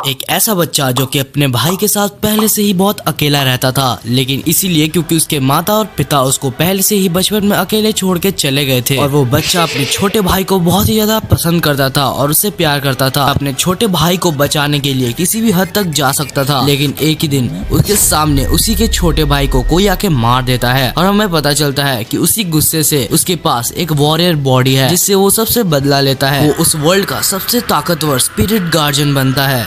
एक ऐसा बच्चा जो कि अपने भाई के साथ पहले से ही बहुत अकेला रहता था, लेकिन इसीलिए क्योंकि उसके माता और पिता उसको पहले से ही बचपन में अकेले छोड़ के चले गए थे। और वो बच्चा अपने छोटे भाई को बहुत ही ज्यादा पसंद करता था और उससे प्यार करता था। अपने छोटे भाई को बचाने के लिए किसी भी हद तक जा सकता था, लेकिन एक ही दिन उसके सामने उसी के छोटे भाई को कोई आके मार देता है और हमें पता चलता है कि उसी गुस्से से उसके पास एक वॉरियर बॉडी है जिससे वो सबसे बदला लेता है। वो उस वर्ल्ड का सबसे ताकतवर स्पिरिट गार्जियन बनता है।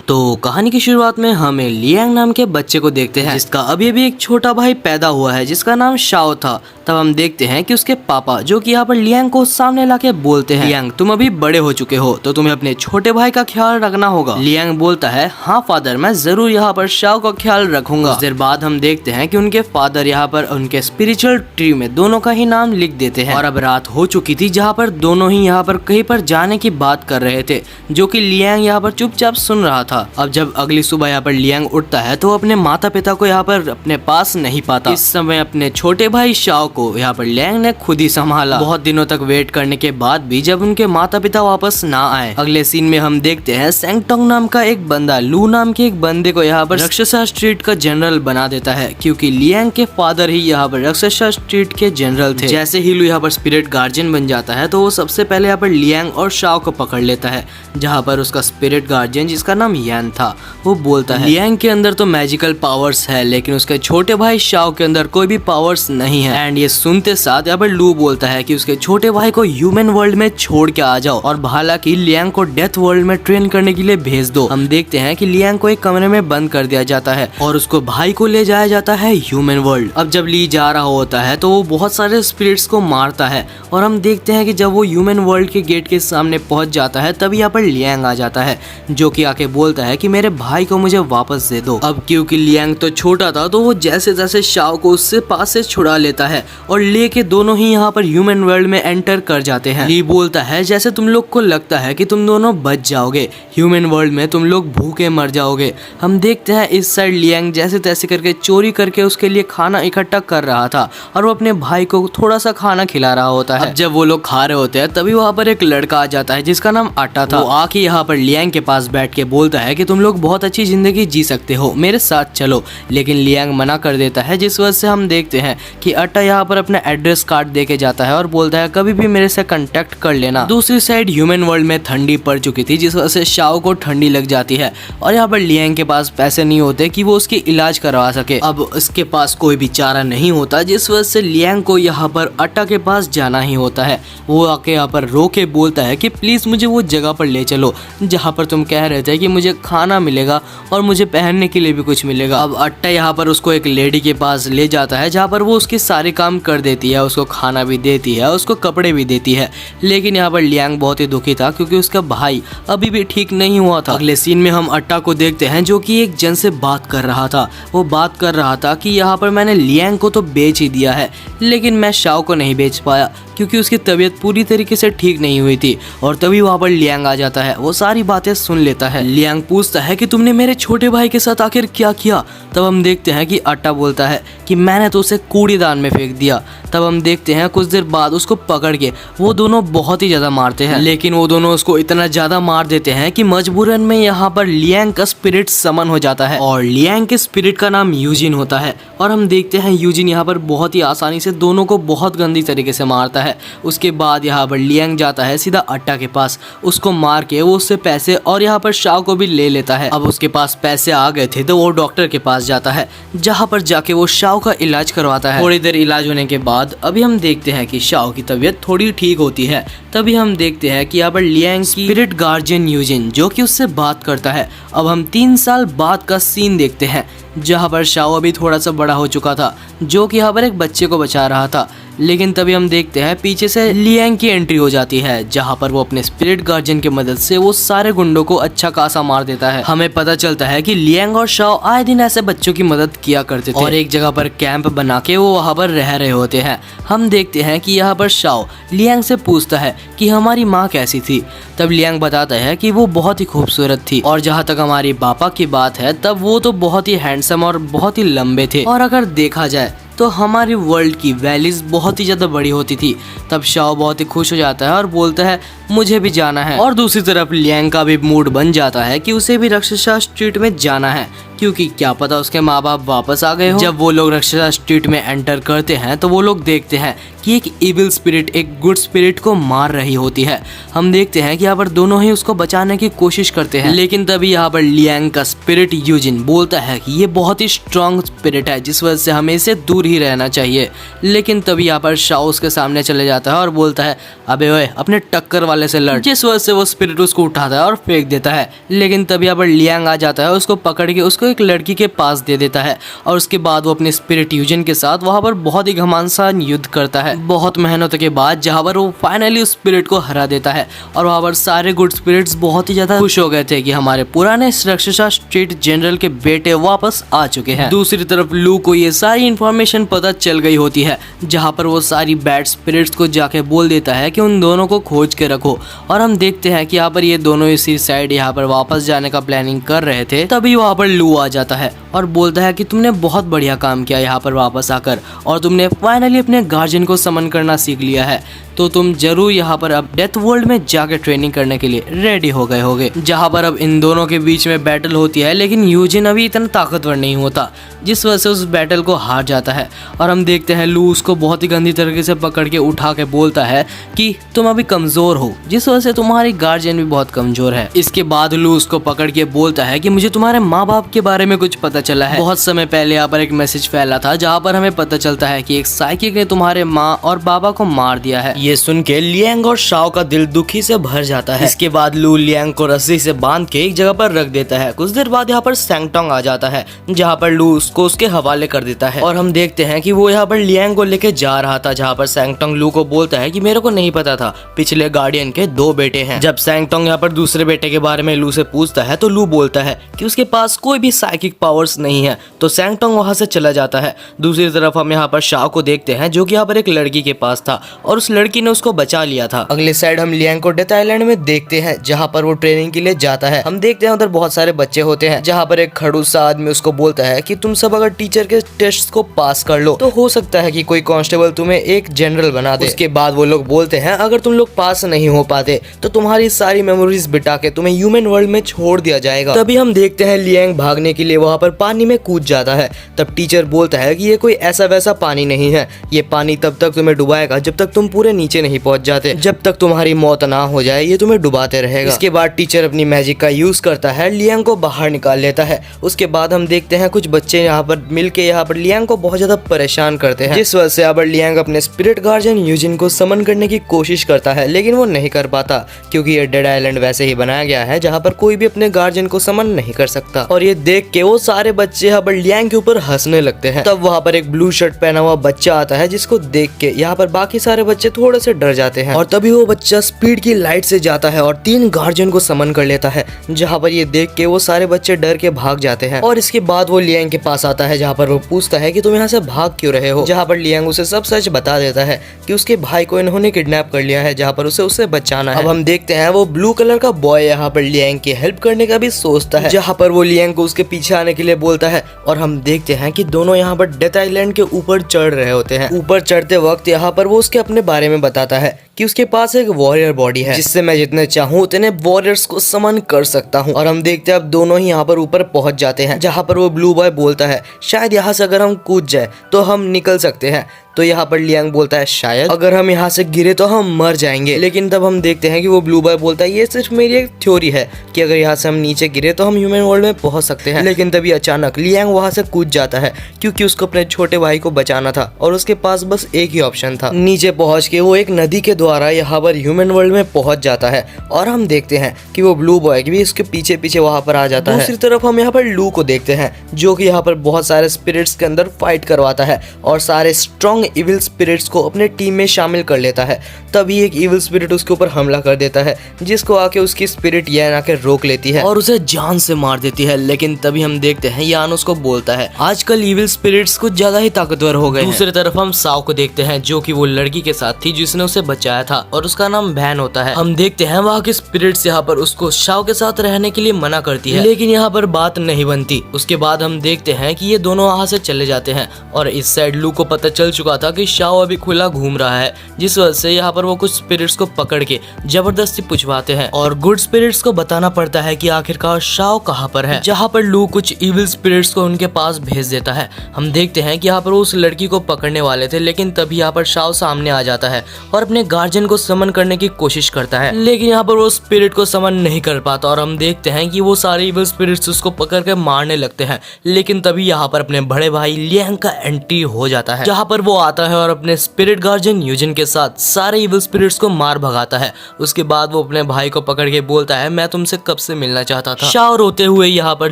तो कहानी की शुरुआत में हमें लियांग नाम के बच्चे को देखते हैं जिसका अभी अभी एक छोटा भाई पैदा हुआ है जिसका नाम शाओ था। तब हम देखते हैं कि उसके पापा जो कि यहाँ पर लियांग को सामने लाके बोलते हैं, लियांग तुम अभी बड़े हो चुके हो तो तुम्हें अपने छोटे भाई का ख्याल रखना होगा। लियांग बोलता है हाँ फादर, मैं जरूर यहाँ पर शाओ का ख्याल रखूंगा। कुछ देर बाद हम देखते हैं कि उनके फादर यहाँ पर उनके स्पिरिचुअल ट्री में दोनों का ही नाम लिख देते हैं। और अब रात हो चुकी थी जहाँ पर दोनों ही यहाँ पर कहीं पर जाने की बात कर रहे थे, जो कि लियांग यहाँ पर चुपचाप सुन रहा था। अब जब अगली सुबह यहाँ पर लियांग उठता है तो अपने माता पिता को यहाँ पर अपने पास नहीं पाता। इस समय अपने छोटे भाई शाओ को यहाँ पर लियांग ने खुद ही संभाला। बहुत दिनों तक वेट करने के बाद भी जब उनके माता पिता वापस ना आए, अगले सीन में हम देखते हैं सेंगटोंग नाम का एक बंदा लू नाम के एक बंदे को यहाँ पर रक्षसा स्ट्रीट का जनरल बना देता है, क्योंकि लियांग के फादर ही यहाँ पर रक्षसा स्ट्रीट के जनरल थे। जैसे ही लू यहाँ पर स्पिरिट गार्जियन बन जाता है तो वो सबसे पहले यहाँ पर लियांग और शाओ को पकड़ लेता है, जहाँ पर उसका स्पिरिट गार्जियन जिसका नाम यान था वो बोलता है लियांग के अंदर तो मैजिकल पावर्स है लेकिन उसके छोटे भाई शाओ के अंदर कोई भी पावर्स नहीं है। एंड ये सुनते साथ यहाँ पर लू बोलता है कि उसके छोटे भाई को ह्यूमन वर्ल्ड में छोड़ के आ जाओ और हालांकि लियांग को डेथ वर्ल्ड में ट्रेन करने के लिए भेज दो। हम देखते हैं कि लियांग को एक कमरे में बंद कर दिया जाता है और उसको भाई को ले जाया जाता है ह्यूमन वर्ल्ड। अब जब ली जा रहा होता है तो वो बहुत सारे स्पिरिट्स को मारता है और हम देखते हैं कि जब वो ह्यूमन वर्ल्ड के गेट के सामने पहुंच जाता है तभी यहाँ पर लियांग आ जाता है, जो कि आके बोलता है कि मेरे भाई को मुझे वापस दे दो। अब क्योंकि लियांग तो छोटा था तो वो जैसे जैसे शाओ को उससे पास से छुड़ा लेता है और लेके दोनों ही यहाँ पर ह्यूमन वर्ल्ड में एंटर कर जाते हैं। ली बोलता है जैसे तुम लोग को लगता है कि तुम दोनों बच जाओगे, ह्यूमन वर्ल्ड में तुम लोग भूखे मर जाओगे। हम देखते हैं इस साइड लियांग जैसे तैसे करके चोरी करके उसके लिए खाना इकट्ठा कर रहा था और वो अपने भाई को थोड़ा सा खाना खिला रहा होता है। अब जब वो लोग खा रहे होते हैं तभी वहाँ पर एक लड़का आ जाता है जिसका नाम आटा था। वो आके यहाँ पर लियांग के पास बैठ के बोलता है कि तुम लोग बहुत अच्छी जिंदगी जी सकते हो, मेरे साथ चलो। लेकिन लियांग मना कर देता है, जिस वजह से हम देखते हैं कि अट्टा यहाँ पर अपना एड्रेस कार्ड देके जाता है और बोलता है कभी भी मेरे से कांटेक्ट कर लेना। दूसरी साइड ह्यूमन वर्ल्ड में ठंडी पड़ चुकी थी जिस वजह से शाओ को ठंडी लग जाती है और यहाँ पर लियांग के पास पैसे नहीं होते कि वो उसकी इलाज करवा सके। अब उसके पास कोई भी चारा नहीं होता जिस वजह से लियांग को यहाँ पर अट्टा के पास जाना ही होता है। वो आके यहाँ पर रो के बोलता है कि प्लीज मुझे वो जगह पर ले चलो जहाँ पर तुम कह रहे थे कि मुझे खाना मिलेगा और मुझे पहनने के लिए भी कुछ मिलेगा। अब अट्टा यहाँ पर उसको एक लेडी के पास ले जाता है जहाँ पर वो उसके सारे काम कर देती है, उसको खाना भी देती है, उसको कपड़े भी देती है। लेकिन यहाँ पर लियांग बहुत ही दुखी था क्योंकि उसका भाई अभी भी ठीक नहीं हुआ था। अगले सीन में हम अट्टा को देखते हैं जो कि एक जन से बात कर रहा था। वो बात कर रहा था कि यहाँ पर मैंने लियांग को तो बेच ही दिया है लेकिन मैं शाओ को नहीं बेच पाया क्योंकि उसकी तबीयत पूरी तरीके से ठीक नहीं हुई थी। और तभी वहाँ पर लियांग आ जाता है, वो सारी बातें सुन लेता है। लियांग पूछता है कि तुमने मेरे छोटे भाई के साथ आखिर क्या किया। तब हम देखते हैं कि अट्टा बोलता है कि मैंने तो उसे कूड़ेदान में फेंक दिया। तब हम देखते हैं कुछ देर बाद उसको पकड़ के वो दोनों बहुत ही ज्यादा मारते हैं, लेकिन वो दोनों उसको इतना ज्यादा मार देते हैं कि मजबूरन में यहाँ पर लियांग का स्पिरिट समन हो जाता है और लियांग के स्पिरिट का नाम यूजिन होता है। और हम देखते हैं यूजिन यहाँ पर बहुत ही आसानी से दोनों को बहुत गंदी तरीके से मारता है। उसके बाद यहाँ पर लियांग जाता है सीधा अट्टा के पास, उसको मार के वो उससे पैसे और यहाँ पर शाओ को भी ले लेता है। अब उसके पास पैसे आ गए थे तो वो डॉक्टर के पास जाता है जहाँ पर जाके वो शाओ का इलाज करवाता है। थोड़ी देर इलाज होने के बाद अभी हम देखते हैं कि शाओ की तबीयत थोड़ी ठीक होती है। तभी हम देखते हैं कि यहाँ पर लियांग की स्पिरिट गार्जियन यूजिन जो कि उससे बात करता है। अब हम 3 साल बाद का सीन देखते हैं जहाँ पर शाओ अभी थोड़ा सा बड़ा हो चुका था, जो कि यहाँ पर एक बच्चे को बचा रहा था। लेकिन तभी हम देखते हैं पीछे से लियांग की एंट्री हो जाती है जहाँ पर वो अपने स्पिरिट गार्जियन की मदद से वो सारे गुंडों को अच्छा खासा मार देता है। हमें पता चलता है कि लियांग और शाओ आए दिन ऐसे बच्चों की मदद किया करते थे और एक जगह पर कैंप बना के वो वहाँ पर रह रहे होते हैं। हम देखते हैं कि यहाँ पर शाओ लियांग से पूछता है कि हमारी माँ कैसी थी। तब लियांग बताता है कि वो बहुत ही खूबसूरत थी और जहाँ तक हमारी पापा की बात है तब वो तो बहुत ही हैंडसम और बहुत ही लंबे थे और अगर देखा जाए तो हमारी वर्ल्ड की वैल्यूज बहुत ही ज़्यादा बड़ी होती थी। तब शाओ बहुत ही खुश हो जाता है और बोलता है मुझे भी जाना है। और दूसरी तरफ लियांग का भी मूड बन जाता है कि उसे भी राक्षसा स्ट्रीट में जाना है, क्योंकि क्या पता उसके माँ बाप वापस आ गए हो। जब वो लोग राक्षसा स्ट्रीट में एंटर करते हैं तो वो लोग देखते हैं कि एक इविल स्पिरिट एक गुड स्पिरिट को मार रही होती है। हम देखते हैं कि यहाँ पर दोनों ही उसको बचाने की कोशिश करते हैं, लेकिन तभी यहाँ पर लियांग का स्पिरिट यूजिन बोलता है कि ये बहुत ही स्ट्रॉन्ग स्पिरिट है, जिस वजह से हमें इसे दूर ही रहना चाहिए। लेकिन तभी यहाँ पर शाओ उसके सामने चले जाता है और बोलता है, अबे ओए अपने टक्कर वाले से लड़। जिस वजह से वो स्पिरिट उसको उठाता है और फेंक देता है। लेकिन तभी यहाँ पर लियांग आ जाता है, उसको पकड़ के उसको एक लड़की के पास दे देता है और उसके बाद वो अपने स्पिरिट यूजिन के साथ वहां पर बहुत ही घमासान युद्ध करता है। बहुत मेहनत के बाद जहां पर वो फाइनली उस स्पिरिट को हरा देता है और वहां पर सारे गुड स्पिरिट्स बहुत ही ज्यादा खुश हो गए थे कि हमारे पुराने राक्षसा स्ट्रीट जनरल के बेटे वापस आ चुके हैं। दूसरी तरफ लू को ये सारी इंफॉर्मेशन पता चल गई होती है, जहां पर वो सारी बैड स्पिरिट्स को जाके बोल देता है कि उन दोनों को खोज के रखो। और हम देखते हैं कि यहाँ पर ये दोनों इसी साइड यहाँ पर वापस जाने का प्लानिंग कर रहे थे। तभी वहाँ पर लू आ जाता है और बोलता है कि तुमने बहुत बढ़िया काम किया यहाँ पर वापस आकर, और तुमने फाइनली अपने गार्जियन को समन करना सीख लिया है, तो तुम जरूर यहाँ पर अब डेथ वर्ल्ड में जाके ट्रेनिंग करने के लिए रेडी हो गए होगे। जहाँ पर अब इन दोनों के बीच में बैटल होती है, लेकिन यूजिन अभी इतना ताकतवर नहीं होता, जिस वजह से उस बैटल को हार जाता है। और हम देखते हैं लू उसको बहुत ही गंदी तरीके से पकड़ के उठा के बोलता है कि तुम अभी कमजोर हो, जिस वजह से तुम्हारी गार्जियन भी बहुत कमजोर है। इसके बाद लू उसको पकड़ के बोलता है कि मुझे तुम्हारे माँ बाप के बारे में कुछ पता चला है। बहुत समय पहले यहाँ पर एक मैसेज फैला था, जहाँ पर हमें पता चलता है कि एक साइकिक ने तुम्हारे माँ और बाबा को मार दिया है। ये सुन के लियांग और शाओ का दिल दुखी से भर जाता है। इसके बाद लू लियांग को रस्सी से बांध के एक जगह पर रख देता है। कुछ देर बाद यहाँ पर सैंगटोंग आ जाता है, जहाँ पर लू उसको उसके हवाले कर देता है। और हम देखते हैं कि वो यहाँ पर लियांग को लेके जा रहा था, जहाँ पर सैंगटोंग लू को बोलता है कि मेरे को नहीं पता था पिछले गार्डियन के 2 बेटे हैं। जब सैंगटोंग यहाँ पर दूसरे बेटे के बारे में लू से पूछता है तो लू बोलता है कि उसके पास कोई भी साइकिक पावर्स नहीं है, तो सैंगटोंग वहां से चला जाता है। दूसरी तरफ हम यहाँ पर शाओ को देखते हैं, जो कि यहाँ पर एक लड़की के पास था और उस लड़की ने उसको बचा लिया था। अगले साइड हम लियांग को डेथ आइलैंड में देखते हैं, जहाँ पर वो ट्रेनिंग के लिए जाता है। हम देखते हैं उधर बहुत सारे बच्चे होते हैं, जहाँ पर एक खड़ूस सा आदमी उसको बोलता है कि तुम सब अगर टीचर के टेस्ट को पास कर लो तो हो सकता है कि कोई कांस्टेबल तुम्हें एक जनरल बना दे। उसके बाद वो लोग बोलते हैं अगर तुम लोग पास नहीं हो पाते तो तुम्हारी सारी मेमोरीज बिटा के तुम्हें ह्यूमन वर्ल्ड में छोड़ दिया जाएगा। तभी हम देखते हैं लियांग भागने के लिए वहाँ पर पानी में कूद जाता है। तब टीचर बोलता है कि ये कोई ऐसा वैसा पानी नहीं है, ये पानी तब तक तुम्हें डुबाएगा जब तक तुम पूरे नीचे नहीं पहुंच जाते। जब तक तुम्हारी मौत ना हो जाए ये तुम्हें डुबाते रहेगा। इसके बाद टीचर अपनी मैजिक का यूज करता है, लियांग को बाहर निकाल लेता है। उसके बाद हम देखते हैं कुछ बच्चे यहाँ पर मिलके यहाँ पर लियांग को बहुत ज्यादा परेशान करते हैं, जिस वजह से यहाँ पर लियांग अपने स्पिरिट गार्जियन यूजिन को समन करने की कोशिश करता है, लेकिन वो नहीं कर पाता, क्योंकि ये डेड आइलैंड वैसे ही बनाया गया है जहाँ पर कोई भी अपने गार्जियन को समन नहीं कर सकता। और ये देख के वो सारे बच्चे यहाँ पर लियांग के ऊपर हंसने लगते हैं। तब वहाँ पर एक ब्लू शर्ट पहना हुआ बच्चा आता है, जिसको देख के यहाँ पर बाकी सारे बच्चे थोड़े से डर जाते हैं। और तभी वो बच्चा स्पीड की लाइट से जाता है और 3 गार्जियन को समन कर लेता है, जहाँ पर ये देख के वो सारे बच्चे डर के भाग जाते हैं। और इसके बाद वो लियांग के पास आता है, जहाँ पर वो पूछता है कि तुम यहाँ से भाग क्यों रहे हो। जहाँ पर लियांग उसे सब सच बता देता है कि उसके भाई को इन्होंने किडनैप कर लिया है, जहाँ पर उसे बचाना है। अब हम देखते हैं वो ब्लू कलर का बॉय यहाँ पर लियांग की हेल्प करने का भी सोचता है, जहाँ पर वो लियांग को उसके पीछे आने के लिए बोलता है। और हम देखते हैं कि दोनों यहाँ पर डेथ आइलैंड के ऊपर चढ़ रहे होते हैं। ऊपर चढ़ते वक्त यहाँ पर वो उसके अपने बारे में बताता है कि उसके पास एक वॉरियर बॉडी है, जिससे मैं जितने चाहूँ उतने वॉरियर्स को समन कर सकता हूँ। और हम देखते हैं अब दोनों ही यहाँ पर ऊपर पहुंच जाते हैं, जहाँ पर वो ब्लू बॉय बोलता है शायद यहाँ से अगर हम कूद जाए तो हम निकल सकते हैं। तो यहाँ पर लियांग बोलता है शायद अगर हम यहाँ से गिरे तो हम मर जाएंगे। लेकिन तब हम देखते हैं कि वो ब्लू बॉय बोलता है ये सिर्फ मेरी एक थ्योरी है कि अगर यहाँ से हम नीचे गिरे तो हम ह्यूमन वर्ल्ड में पहुंच सकते हैं। लेकिन तभी अचानक लियांग वहाँ से कूद जाता है, क्योंकि उसको अपने छोटे भाई को बचाना था और उसके पास बस एक ही ऑप्शन था। नीचे पहुंच के वो एक नदी के द्वारा यहाँ पर ह्यूमन वर्ल्ड में पहुंच जाता है। और हम देखते हैं कि वो ब्लू बॉय भी इसके पीछे पीछे वहाँ पर आ जाता है। दूसरी तरफ हम यहाँ पर लू को देखते हैं, जो कि यहाँ पर बहुत सारे स्पिरिट्स के अंदर फाइट करवाता है और सारे स्ट्रॉन्ग इविल स्पिरिट्स को अपने टीम में शामिल कर लेता है। तभी एक इविल स्पिरिट उसके ऊपर हमला कर देता है, जिसको आके उसकी स्पिरिट यान आके रोक लेती है और उसे जान से मार देती है। लेकिन तभी हम देखते हैं यान उसको बोलता है आजकल इविल स्पिरिट्स कुछ ज्यादा ही ताकतवर हो गए हैं। दूसरी तरफ हम साओ को देखते हैं, जो कि वो लड़की के साथ थी जिसने उसे बचाया था और उसका नाम वैन होता है। हम देखते हैं वहाँ के स्पिरिट्स यहाँ पर उसको शाओ के साथ रहने के लिए मना करती है, लेकिन यहाँ पर बात नहीं बनती। उसके बाद हम देखते हैं कि ये दोनों वहाँ से चले जाते हैं और इस साइड लू को पता चल चुका हुआ था कि शाओ अभी खुला घूम रहा है, जिस वजह से यहाँ पर वो कुछ स्पिरिट्स को पकड़ के जबरदस्ती पूछवाते हैं और गुड स्पिरिट्स को बताना पड़ता है कि आखिरकार शाओ कहाँ पर है, जहाँ पर लू कुछ इविल स्पिरिट्स को उनके पास भेज देता है। हम देखते हैं कि यहाँ पर वो उस लड़की को पकड़ने वाले थे, लेकिन तभी यहाँ पर शाओ सामने आ जाता है और अपने गार्जियन को समन करने की कोशिश करता है, लेकिन यहाँ पर वो स्पिरिट को समन नहीं कर पाता और हम देखते हैं कि वो सारे इविल स्पिरिट्स उसको पकड़ के मारने लगते हैं। लेकिन तभी यहाँ पर अपने बड़े भाई लियांग का एंट्री हो जाता है, जहाँ पर वो आता है और अपने स्पिरिट गार्जियन यूजिन के साथ सारे इविल स्पिरिट्स को मार भगाता है। उसके बाद वो अपने भाई को पकड़ के बोलता है, मैं तुमसे कब से मिलना चाहता था। शाओ रोते हुए यहाँ पर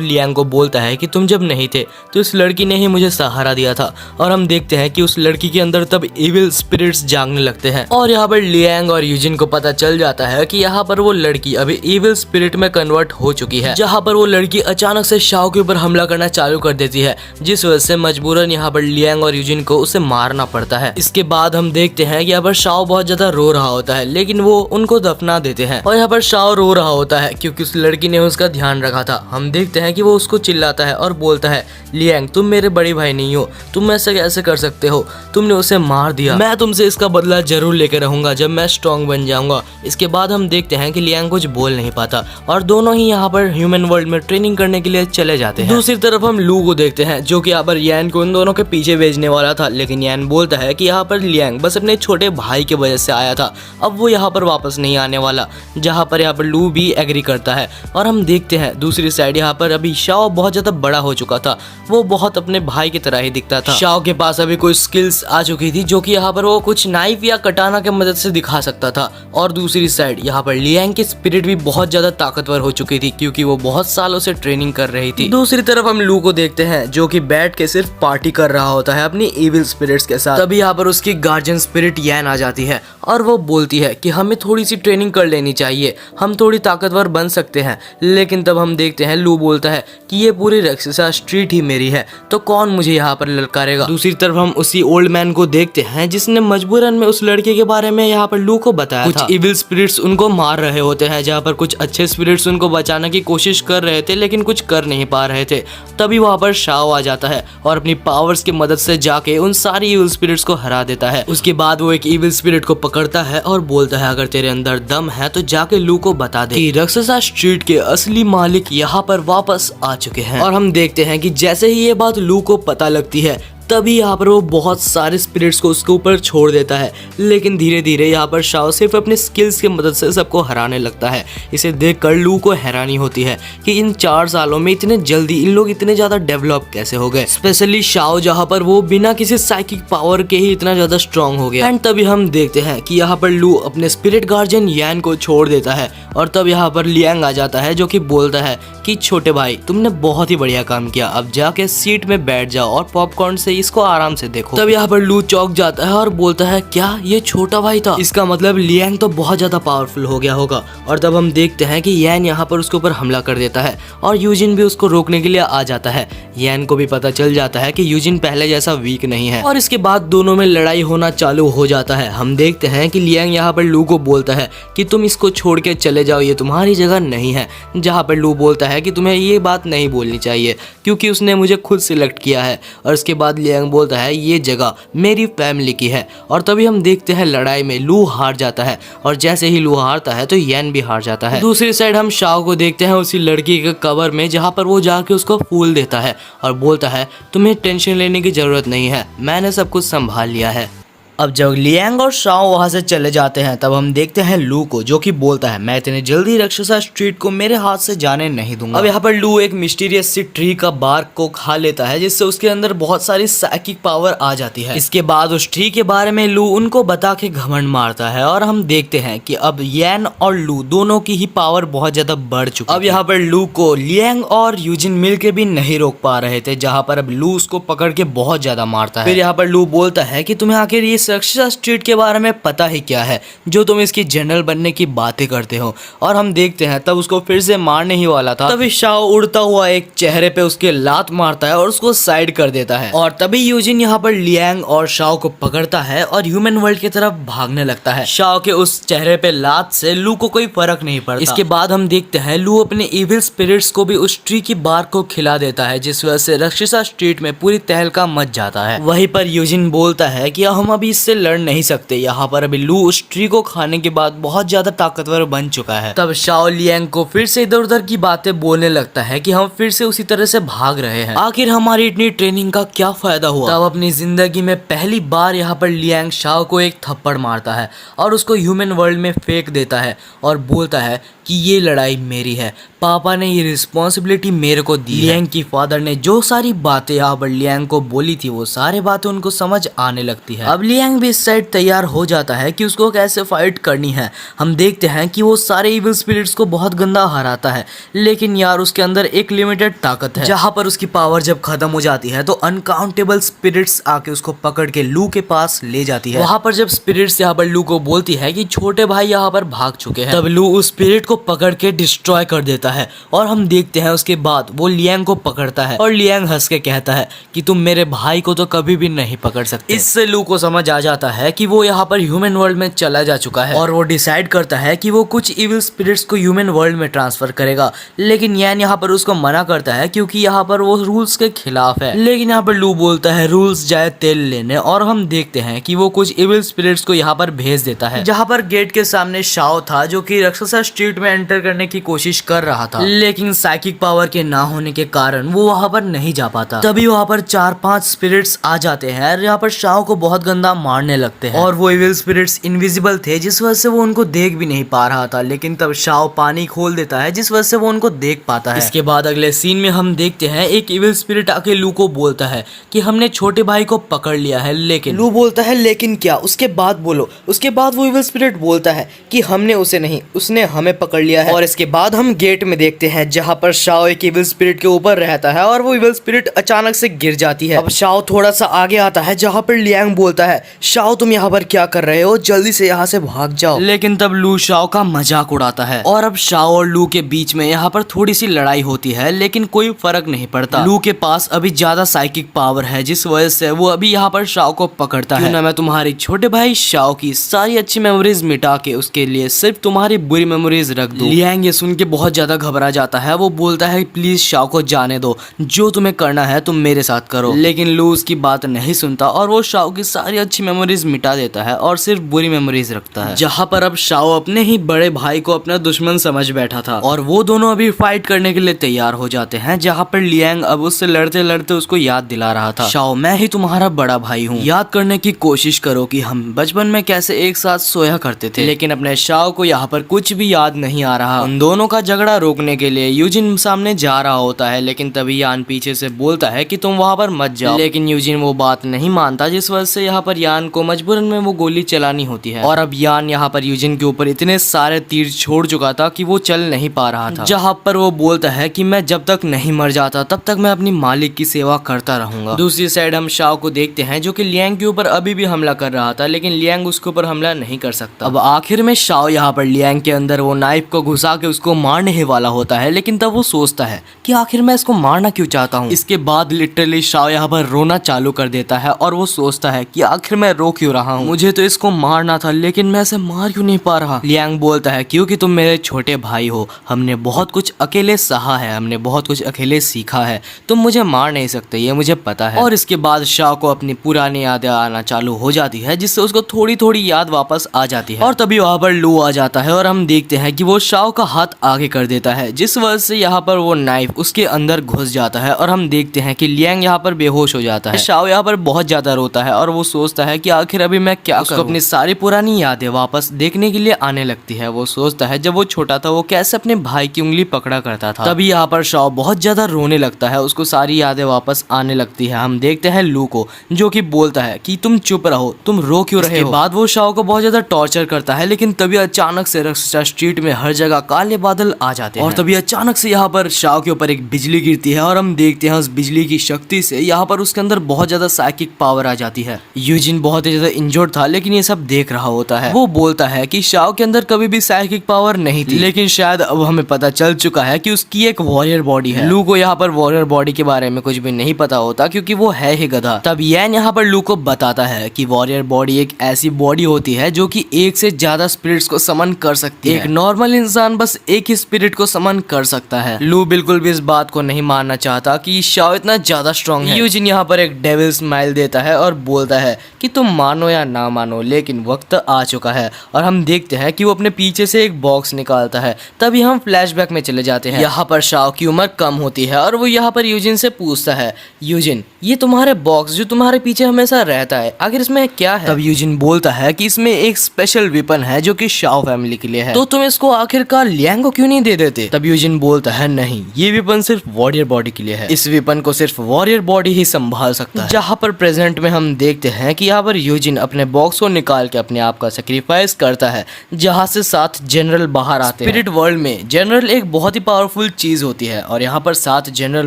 लियांग को बोलता है कि तुम जब नहीं थे तो इस लड़की ने ही मुझे सहारा दिया था, और हम देखते हैं कि उस लड़की के अंदर तब इविल स्पिरिट्स जागने लगते हैं और यहाँ पर लियांग और यूजिन को पता चल जाता है कि यहाँ पर वो लड़की अभी इविल स्पिरिट में कन्वर्ट हो चुकी है, जहाँ पर वो लड़की अचानक से शाओ के ऊपर हमला करना चालू कर देती है, जिस वजह से मजबूरन यहाँ पर लियांग और यूजिन को उसे मारना पड़ता है। इसके बाद हम देखते हैं कि यहाँ पर शाओ बहुत ज्यादा रो रहा होता है, लेकिन वो उनको दफना देते हैं और यहाँ पर शाओ रो रहा होता है क्योंकि उस लड़की ने उसका ध्यान रखा था। हम देखते हैं कि वो उसको चिल्लाता है और बोलता है, लियांग तुम मेरे बड़े भाई नहीं हो, तुम ऐसे कैसे कर सकते हो, तुमने उसे मार दिया, मैं तुमसे इसका बदला जरूर लेकर रहूंगा जब मैं स्ट्रॉन्ग बन जाऊंगा। इसके बाद हम देखते हैं कि लियांग कुछ बोल नहीं पाता और दोनों ही यहाँ पर ह्यूमन वर्ल्ड में ट्रेनिंग करने के लिए चले जाते हैं। दूसरी तरफ हम लू को देखते हैं जो कि यहाँ पर यान को उन दोनों के पीछे भेजने वाला था, लेकिन यान बोलता है कि यहाँ पर लियांग बस अपने छोटे भाई की वजह से आया था, अब वो यहाँ पर वापस नहीं आने वाला, जहाँ पर यहाँ पर लू भी एग्री करता है। और हम देखते हैं दूसरी साइड यहाँ पर अभी शाओ बहुत ज्यादा बड़ा हो चुका था, वो बहुत अपने भाई की तरह ही दिखता था। शाओ के पास अभी कोई स्किल्स आ चुकी थी जो कि यहाँ पर वो कुछ नाइफ या कटाना के मदद से दिखा सकता था, और दूसरी साइड यहाँ पर लियांग की स्पिरिट भी बहुत ज्यादा ताकतवर हो चुकी थी क्योंकि वो बहुत सालों से ट्रेनिंग कर रही थी। दूसरी तरफ हम लू को देखते हैं जो कि बैठ के सिर्फ पार्टी कर रहा होता है अपनी इविल स्पिरिट्स के साथ। तभी यहाँ पर उसकी गार्जियन स्पिरिट यान आ जाती है और वो बोलती है कि हमें थोड़ी सी ट्रेनिंग कर लेनी चाहिए, हम थोड़ी ताकतवर बन सकते हैं। लेकिन तब हम देखते हैं लू बोलता है कि ये पूरी रक्ससा स्ट्रीट ही मेरी है, तो कौन मुझे यहाँ पर ललकारेगा। दूसरी तरफ हम उसी ओल्ड मैन को देखते हैं जिसने मजबूरन में उस लड़के के बारे में यहाँ पर लू को बताया था। कुछ इविल स्पिरिट्स उनको मार रहे होते हैं, जहाँ पर कुछ अच्छे स्पिरिट्स उनको बचाने की कोशिश कर रहे थे लेकिन कुछ कर नहीं पा रहे थे। तभी वहाँ पर शाओ आ जाता है और अपनी पावर्स की मदद से जाके उन सारी इविल स्पिरिट्स को हरा देता है। उसके बाद वो एक इविल स्पिरिट को पकड़ता है और बोलता है, अगर तेरे अंदर दम है तो जाके लू को बता दे कि रक्ससा स्ट्रीट के असली मालिक यहाँ पर वापस आ चुके हैं। और हम देखते हैं कि जैसे ही ये बात लू को पता लगती है तभी यहाँ पर वो बहुत सारे स्पिरिट्स को उसके ऊपर छोड़ देता है, लेकिन धीरे धीरे यहाँ पर शाओ सिर्फ अपने स्किल्स की मदद से सबको हराने लगता है। इसे देखकर लू को हैरानी होती है कि इन 4 सालों में इतने जल्दी इन लोग इतने ज्यादा डेवलप कैसे हो गए, स्पेशली शाओ जहाँ पर वो बिना किसी साइकिक पावर के ही इतना ज्यादा स्ट्रॉन्ग हो गया। एंड तभी हम देखते हैं कि यहाँ पर लू अपने स्पिरिट गार्जियन यान को छोड़ देता है और तब यहाँ पर लियांग आ जाता है जो कि बोलता है कि छोटे भाई तुमने बहुत ही बढ़िया काम किया, अब जाके सीट में बैठ जाओ और पॉपकॉर्न से इसको आराम से देखो। तब यहाँ पर लू चौंक जाता है और बोलता है, क्या ये छोटा भाई था, इसका मतलब लियांग तो बहुत ज्यादा पावरफुल हो गया होगा। और तब हम देखते हैं कि यान यहाँ पर उसके ऊपर हमला कर देता है और यूजिन भी उसको रोकने के लिए आ जाता है। यान को भी पता चल जाता है कि यूजिन पहले जैसा वीक नहीं है और इसके बाद दोनों में लड़ाई होना चालू हो जाता है। हम देखते हैं कि लियांग यहाँ पर लू को बोलता है कि तुम इसको छोड़ के चले जाओ, ये तुम्हारी जगह नहीं है, जहाँ पर लू बोलता है कि तुम्हें ये बात नहीं बोलनी चाहिए क्योंकि उसने मुझे खुद सिलेक्ट किया है। और इसके बाद लियांग बोलता है, ये जगह मेरी फैमिली की है। और तभी हम देखते हैं लड़ाई में लू हार जाता है और जैसे ही लू हारता है तो यान भी हार जाता है। दूसरी साइड हम शाओ को देखते हैं उसी लड़की के कवर में, जहाँ पर वो जाके उसको फूल देता है और बोलता है, तुम्हें टेंशन लेने की जरूरत नहीं है, मैंने सब कुछ संभाल लिया है। अब जब लियांग और शाओ वहां से चले जाते हैं तब हम देखते हैं लू को जो कि बोलता है, मैं इतने जल्दी रक्षसा स्ट्रीट को मेरे हाथ से जाने नहीं दूंगा। अब यहाँ पर लू एक मिस्टीरियस सी ट्री का बार्क को खा लेता है जिससे उसके अंदर बहुत सारी साइकिक पावर आ जाती है। इसके बाद उस ट्री के बारे में लू उनको बता के घमंड मारता है और हम देखते हैं कि अब यान और लू दोनों की ही पावर बहुत ज्यादा बढ़ चुकी है। अब यहाँ पर लू को लियांग और यूजिन मिलकर भी नहीं रोक पा रहे थे, जहाँ पर अब लू उसको पकड़ के बहुत ज्यादा मारता है। फिर यहाँ पर लू बोलता है कि तुम्हें आखिर ये इस रक्षिता स्ट्रीट के बारे में पता ही क्या है जो तुम इसकी जनरल बनने की बातें करते हो। और हम देखते हैं तब उसको फिर से मारने ही वाला था, तभी शाओ उड़ता हुआ एक चेहरे पे उसके लात मारता है और उसको साइड कर देता है। और तभी यूजिन यहाँ पर लियांग और शाओ को पकड़ता है और ह्यूमन वर्ल्ड की तरफ भागने लगता है। शाओ के उस चेहरे पे लात से लू को कोई फर्क नहीं पड़ता। इसके बाद हम देखते हैं लू अपने इविल स्पिरिट्स को भी उस ट्री की बार को खिला देता है, जिस वजह से रक्षिता स्ट्रीट में पूरी तहलका मच जाता है। वहीं पर यूजिन बोलता है कि हम अभी इससे लड़ नहीं सकते, यहाँ पर अभी लू उस ट्री को खाने के बाद बहुत ज्यादा ताकतवर बन चुका है। तब शाओ लियांग को फिर से इधर उधर की बातें बोलने लगता है कि हम फिर से उसी तरह से भाग रहे हैं, आखिर हमारी इतनी ट्रेनिंग का क्या फायदा हुआ। तब अपनी जिंदगी में पहली बार यहाँ पर लियांग शाओ को एक थप्पड़ मारता है और उसको ह्यूमन वर्ल्ड में फेंक देता है और बोलता है कि ये लड़ाई मेरी है, पापा ने ये रिस्पॉन्सिबिलिटी मेरे को दी। लियांग की फादर ने जो सारी बातें यहाँ पर लियांग को बोली थी वो सारी बातें उनको समझ आने लगती है। अब लियांग भी इस साइड तैयार हो जाता है कि उसको कैसे फाइट करनी है। हम देखते हैं कि वो सारे इविल स्पिरिट्स को बहुत गंदा हराता है, लेकिन यार उसके अंदर एक लिमिटेड ताकत है, जहाँ पर उसकी पावर जब खत्म हो जाती है तो अनकाउंटेबल स्पिरिट्स आके उसको पकड़ के लू के पास ले जाती है। वहाँ पर जब स्पिरिट्स यहाँ पर लू को बोलती है कि छोटे भाई यहाँ पर भाग चुके हैं, तब लू उस स्पिरिट को पकड़ के डिस्ट्रॉय कर देता है। और हम देखते हैं उसके बाद वो लियांग को पकड़ता है और लियांग हंस के कहता है कि तुम मेरे भाई को तो कभी भी नहीं पकड़ सकते। इससे लू को समझ आ जाता है कि वो यहाँ पर ह्यूमन वर्ल्ड में चला जा चुका है और वो डिसाइड करता है कि वो कुछ इविल स्पिरिट्स को ह्यूमन वर्ल्ड में ट्रांसफर करेगा, लेकिन यान यहाँ पर उसको मना करता है क्योंकि यहाँ पर वो रूल्स के खिलाफ है। लेकिन यहाँ पर लू बोलता है रूल्स जाए तेल लेने, और हम देखते हैं कि वो कुछ इविल स्पिरिट्स को यहाँ पर भेज देता है, जहाँ पर गेट के सामने शाओ था जो कि रक्षसा स्ट्रीट में एंटर करने की कोशिश कर रहा था, लेकिन साइकिक पावर के ना होने के कारण वो वहां पर नहीं जा पाता। तभी वहां पर 4-5 स्पिरिट्स आ जाते हैं और यहाँ पर शाओ को बहुत गंदा मारने लगते हैं। और वो इविल स्पिरिट्स इनविजिबल थे जिस वजह से वो उनको देख भी नहीं पा रहा था, लेकिन तब शाओ पानी खोल देता है जिस वजह से वो उनको देख पाता है। इसके बाद अगले सीन में हम देखते हैं एक इविल स्पिरिट आके लू को बोलता है कि हमने छोटे भाई को पकड़ लिया है, लेकिन लू बोलता है लेकिन क्या, उसके बाद बोलो। उसके बाद वो इविल स्पिरिट बोलता है कि हमने उसे नहीं, उसने हमें पकड़ लिया है। और इसके बाद हम गेट में देखते हैं जहाँ पर शाओ एक इविल स्पिरिट के ऊपर रहता है और वो इविल स्पिरिट अचानक से गिर जाती है। अब शाओ थोड़ा सा आगे आता है जहाँ पर लियांग बोलता है शाओ तुम यहाँ पर क्या कर रहे हो, जल्दी से यहाँ से भाग जाओ। लेकिन तब लू शाओ का मजाक उड़ाता है और अब शाओ और लू के बीच में यहाँ पर थोड़ी सी लड़ाई होती है, लेकिन कोई फर्क नहीं पड़ता। लू के पास अभी ज्यादा साइकिक पावर है जिस वजह से वो अभी यहाँ पर शाओ को पकड़ता है। मैं तुम्हारी छोटे भाई शाओ की सारी अच्छी मेमोरीज मिटा के उसके लिए सिर्फ तुम्हारी बुरी मेमोरीज रख दूं। लियांग ये सुन के बहुत ज्यादा घबरा जाता है। वो बोलता है प्लीज शाओ को जाने दो, जो तुम्हें करना है तुम मेरे साथ करो। लेकिन लू उसकी बात नहीं सुनता और वो शाओ की सारी अच्छी मेमोरीज मिटा देता है और सिर्फ बुरी मेमोरीज रखता है। जहाँ पर अब शाओ अपने ही बड़े भाई को अपना दुश्मन समझ बैठा था और वो दोनों अभी फाइट करने के लिए तैयार हो जाते हैं, जहाँ पर लियांग अब उससे लड़ते लड़ते उसको याद दिला रहा था शाओ मैं ही तुम्हारा बड़ा भाई हूँ, याद करने की कोशिश करो कि हम बचपन में कैसे एक साथ सोया करते थे। लेकिन अपने शाओ को यहाँ पर कुछ भी याद नहीं आ रहा। उन दोनों का झगड़ा रोकने के लिए यूजिन सामने जा रहा होता है, लेकिन तभी यान पीछे से बोलता है कि तुम वहां पर मत जाओ। लेकिन यूजिन वो बात नहीं मानता, जिस वजह से यहाँ पर यान को मजबूरन में वो गोली चलानी होती है। और अब यान यहाँ पर यूजिन के ऊपर इतने सारे तीर छोड़ चुका था कि वो चल नहीं पा रहा था, जहाँ पर वो बोलता है कि मैं जब तक नहीं मर जाता तब तक मैं अपनी मालिक की सेवा करता रहूंगा। दूसरी साइड हम शाओ को देखते हैं जो कि लियांग के ऊपर अभी भी हमला कर रहा था, लेकिन लियांग उसके ऊपर हमला नहीं कर सकता। अब आखिर में शाओ यहाँ पर लियांग के अंदर वो नाइफ को घुसा के उसको मारने ही वाला होता है, लेकिन तब वो सोचता है कि आखिर मैं इसको मारना क्यों चाहता हूँ। इसके बाद लिटरली शाओ यहाँ पर रोना चालू कर देता है और वो सोचता है कि आखिर मैं रो क्यों रहा हूँ, मुझे तो इसको मारना था लेकिन मैं इसे मार क्यों नहीं पा रहा। लियांग बोलता है क्योंकि तुम मेरे छोटे भाई हो, हमने बहुत कुछ अकेले सहा है, हमने बहुत कुछ अकेले सीखा है, तुम मुझे मार नहीं सकते, ये मुझे पता है। और इसके बाद शाओ को अपनी पुरानी यादें आना चालू हो जाती है, जिससे उसको थोड़ी थोड़ी याद वापस आ जाती है। और तभी वहाँ पर लू आ जाता है और हम देखते हैं कि वो शाओ का हाथ आगे कर देता है, जिस वजह से यहाँ पर वो नाइफ उसके अंदर घुस जाता है और हम देखते हैं कि लियांग यहाँ पर बेहोश हो जाता है। शाओ यहाँ पर बहुत ज्यादा रोता है और वो सोचता है कि आखिर अभी मैं क्या करूं। अपनी सारी पुरानी यादें वापस देखने के लिए आने लगती है। वो सोचता है जब वो छोटा था वो कैसे अपने भाई की उंगली पकड़ा करता था। तभी यहाँ पर शाओ बहुत ज्यादा रोने लगता है, उसको सारी यादें वापस आने लगती है। हम देखते हैं लू को जो कि बोलता है कि तुम चुप रहो, तुम रो क्यों रहे हो। बाद वो शाओ को बहुत ज्यादा टॉर्चर करता है, लेकिन तभी अचानक से रक्षसा स्ट्रीट में हर जगह काले बादल आ जाते हैं और तभी अचानक से यहाँ पर शाओ के ऊपर एक बिजली गिरती है और हम देखते हैं उस बिजली की शक्ति से यहाँ पर उसके अंदर बहुत ज्यादा साइकिक पावर आ जाती है। यूजिन बहुत ही ज्यादा इंजर्ड था लेकिन ये सब देख रहा होता है। वो बोलता है कि शाओ के अंदर कभी भी साइकिक पावर नहीं थी, लेकिन शायद अब हमें पता चल चुका है कि उसकी एक वॉरियर बॉडी है। लू को यहाँ पर वॉरियर बॉडी के बारे में कुछ भी नहीं पता होता क्योंकि वो है ही गधा। तब यैन यहाँ पर लू को बताता है कि वॉरियर बॉडी एक ऐसी बॉडी होती है जो कि एक से ज्यादा स्पिरिट्स को समन कर सकती है। एक नॉर्मल इंसान बस एक ही स्पिरिट को समन कर सकता है। लू बिल्कुल भी इस बात को नहीं मानना चाहता कि शाओ इतना ज्यादा स्ट्रॉन्ग है। यूजिन यहाँ पर एक डेविल स्माइल देता है और बोलता है कि तुम मानो या ना मानो लेकिन वक्त आ चुका है। और हम देखते हैं कि वो अपने पीछे से एक बॉक्स निकालता है। तभी हम फ्लैशबैक में चले जाते हैं। यहाँ पर शाओ की उम्र कम होती है और वो यहाँ पर यूजिन से पूछता है, यूजिन ये तुम्हारे बॉक्स जो तुम्हारे पीछे हमेशा रहता है, आखिर इसमें क्या है? तब यूजिन बोलता है कि इसमें एक स्पेशल वेपन है जो कि शाओ फैमिली के लिए है, तो तुम इसको आखिरकार लियांग को क्यों नहीं दे देते? तब यूजिन बोलता है, नहीं, ये वेपन सिर्फ वॉरियर बॉडी के लिए है। इस वेपन को सिर्फ वॉरियर बॉडी ही संभाल सकता है। जहाँ पर प्रेजेंट में हम देखते हैं कि यहाँ पर यूजिन अपने बॉक्स को निकाल के अपने आप का सेक्रीफाइस करता है, जहाँ से 7 जनरल बाहर आते हैं। स्पिरिट वर्ल्ड में जनरल एक बहुत ही पावरफुल चीज होती है और यहाँ पर 7 जनरल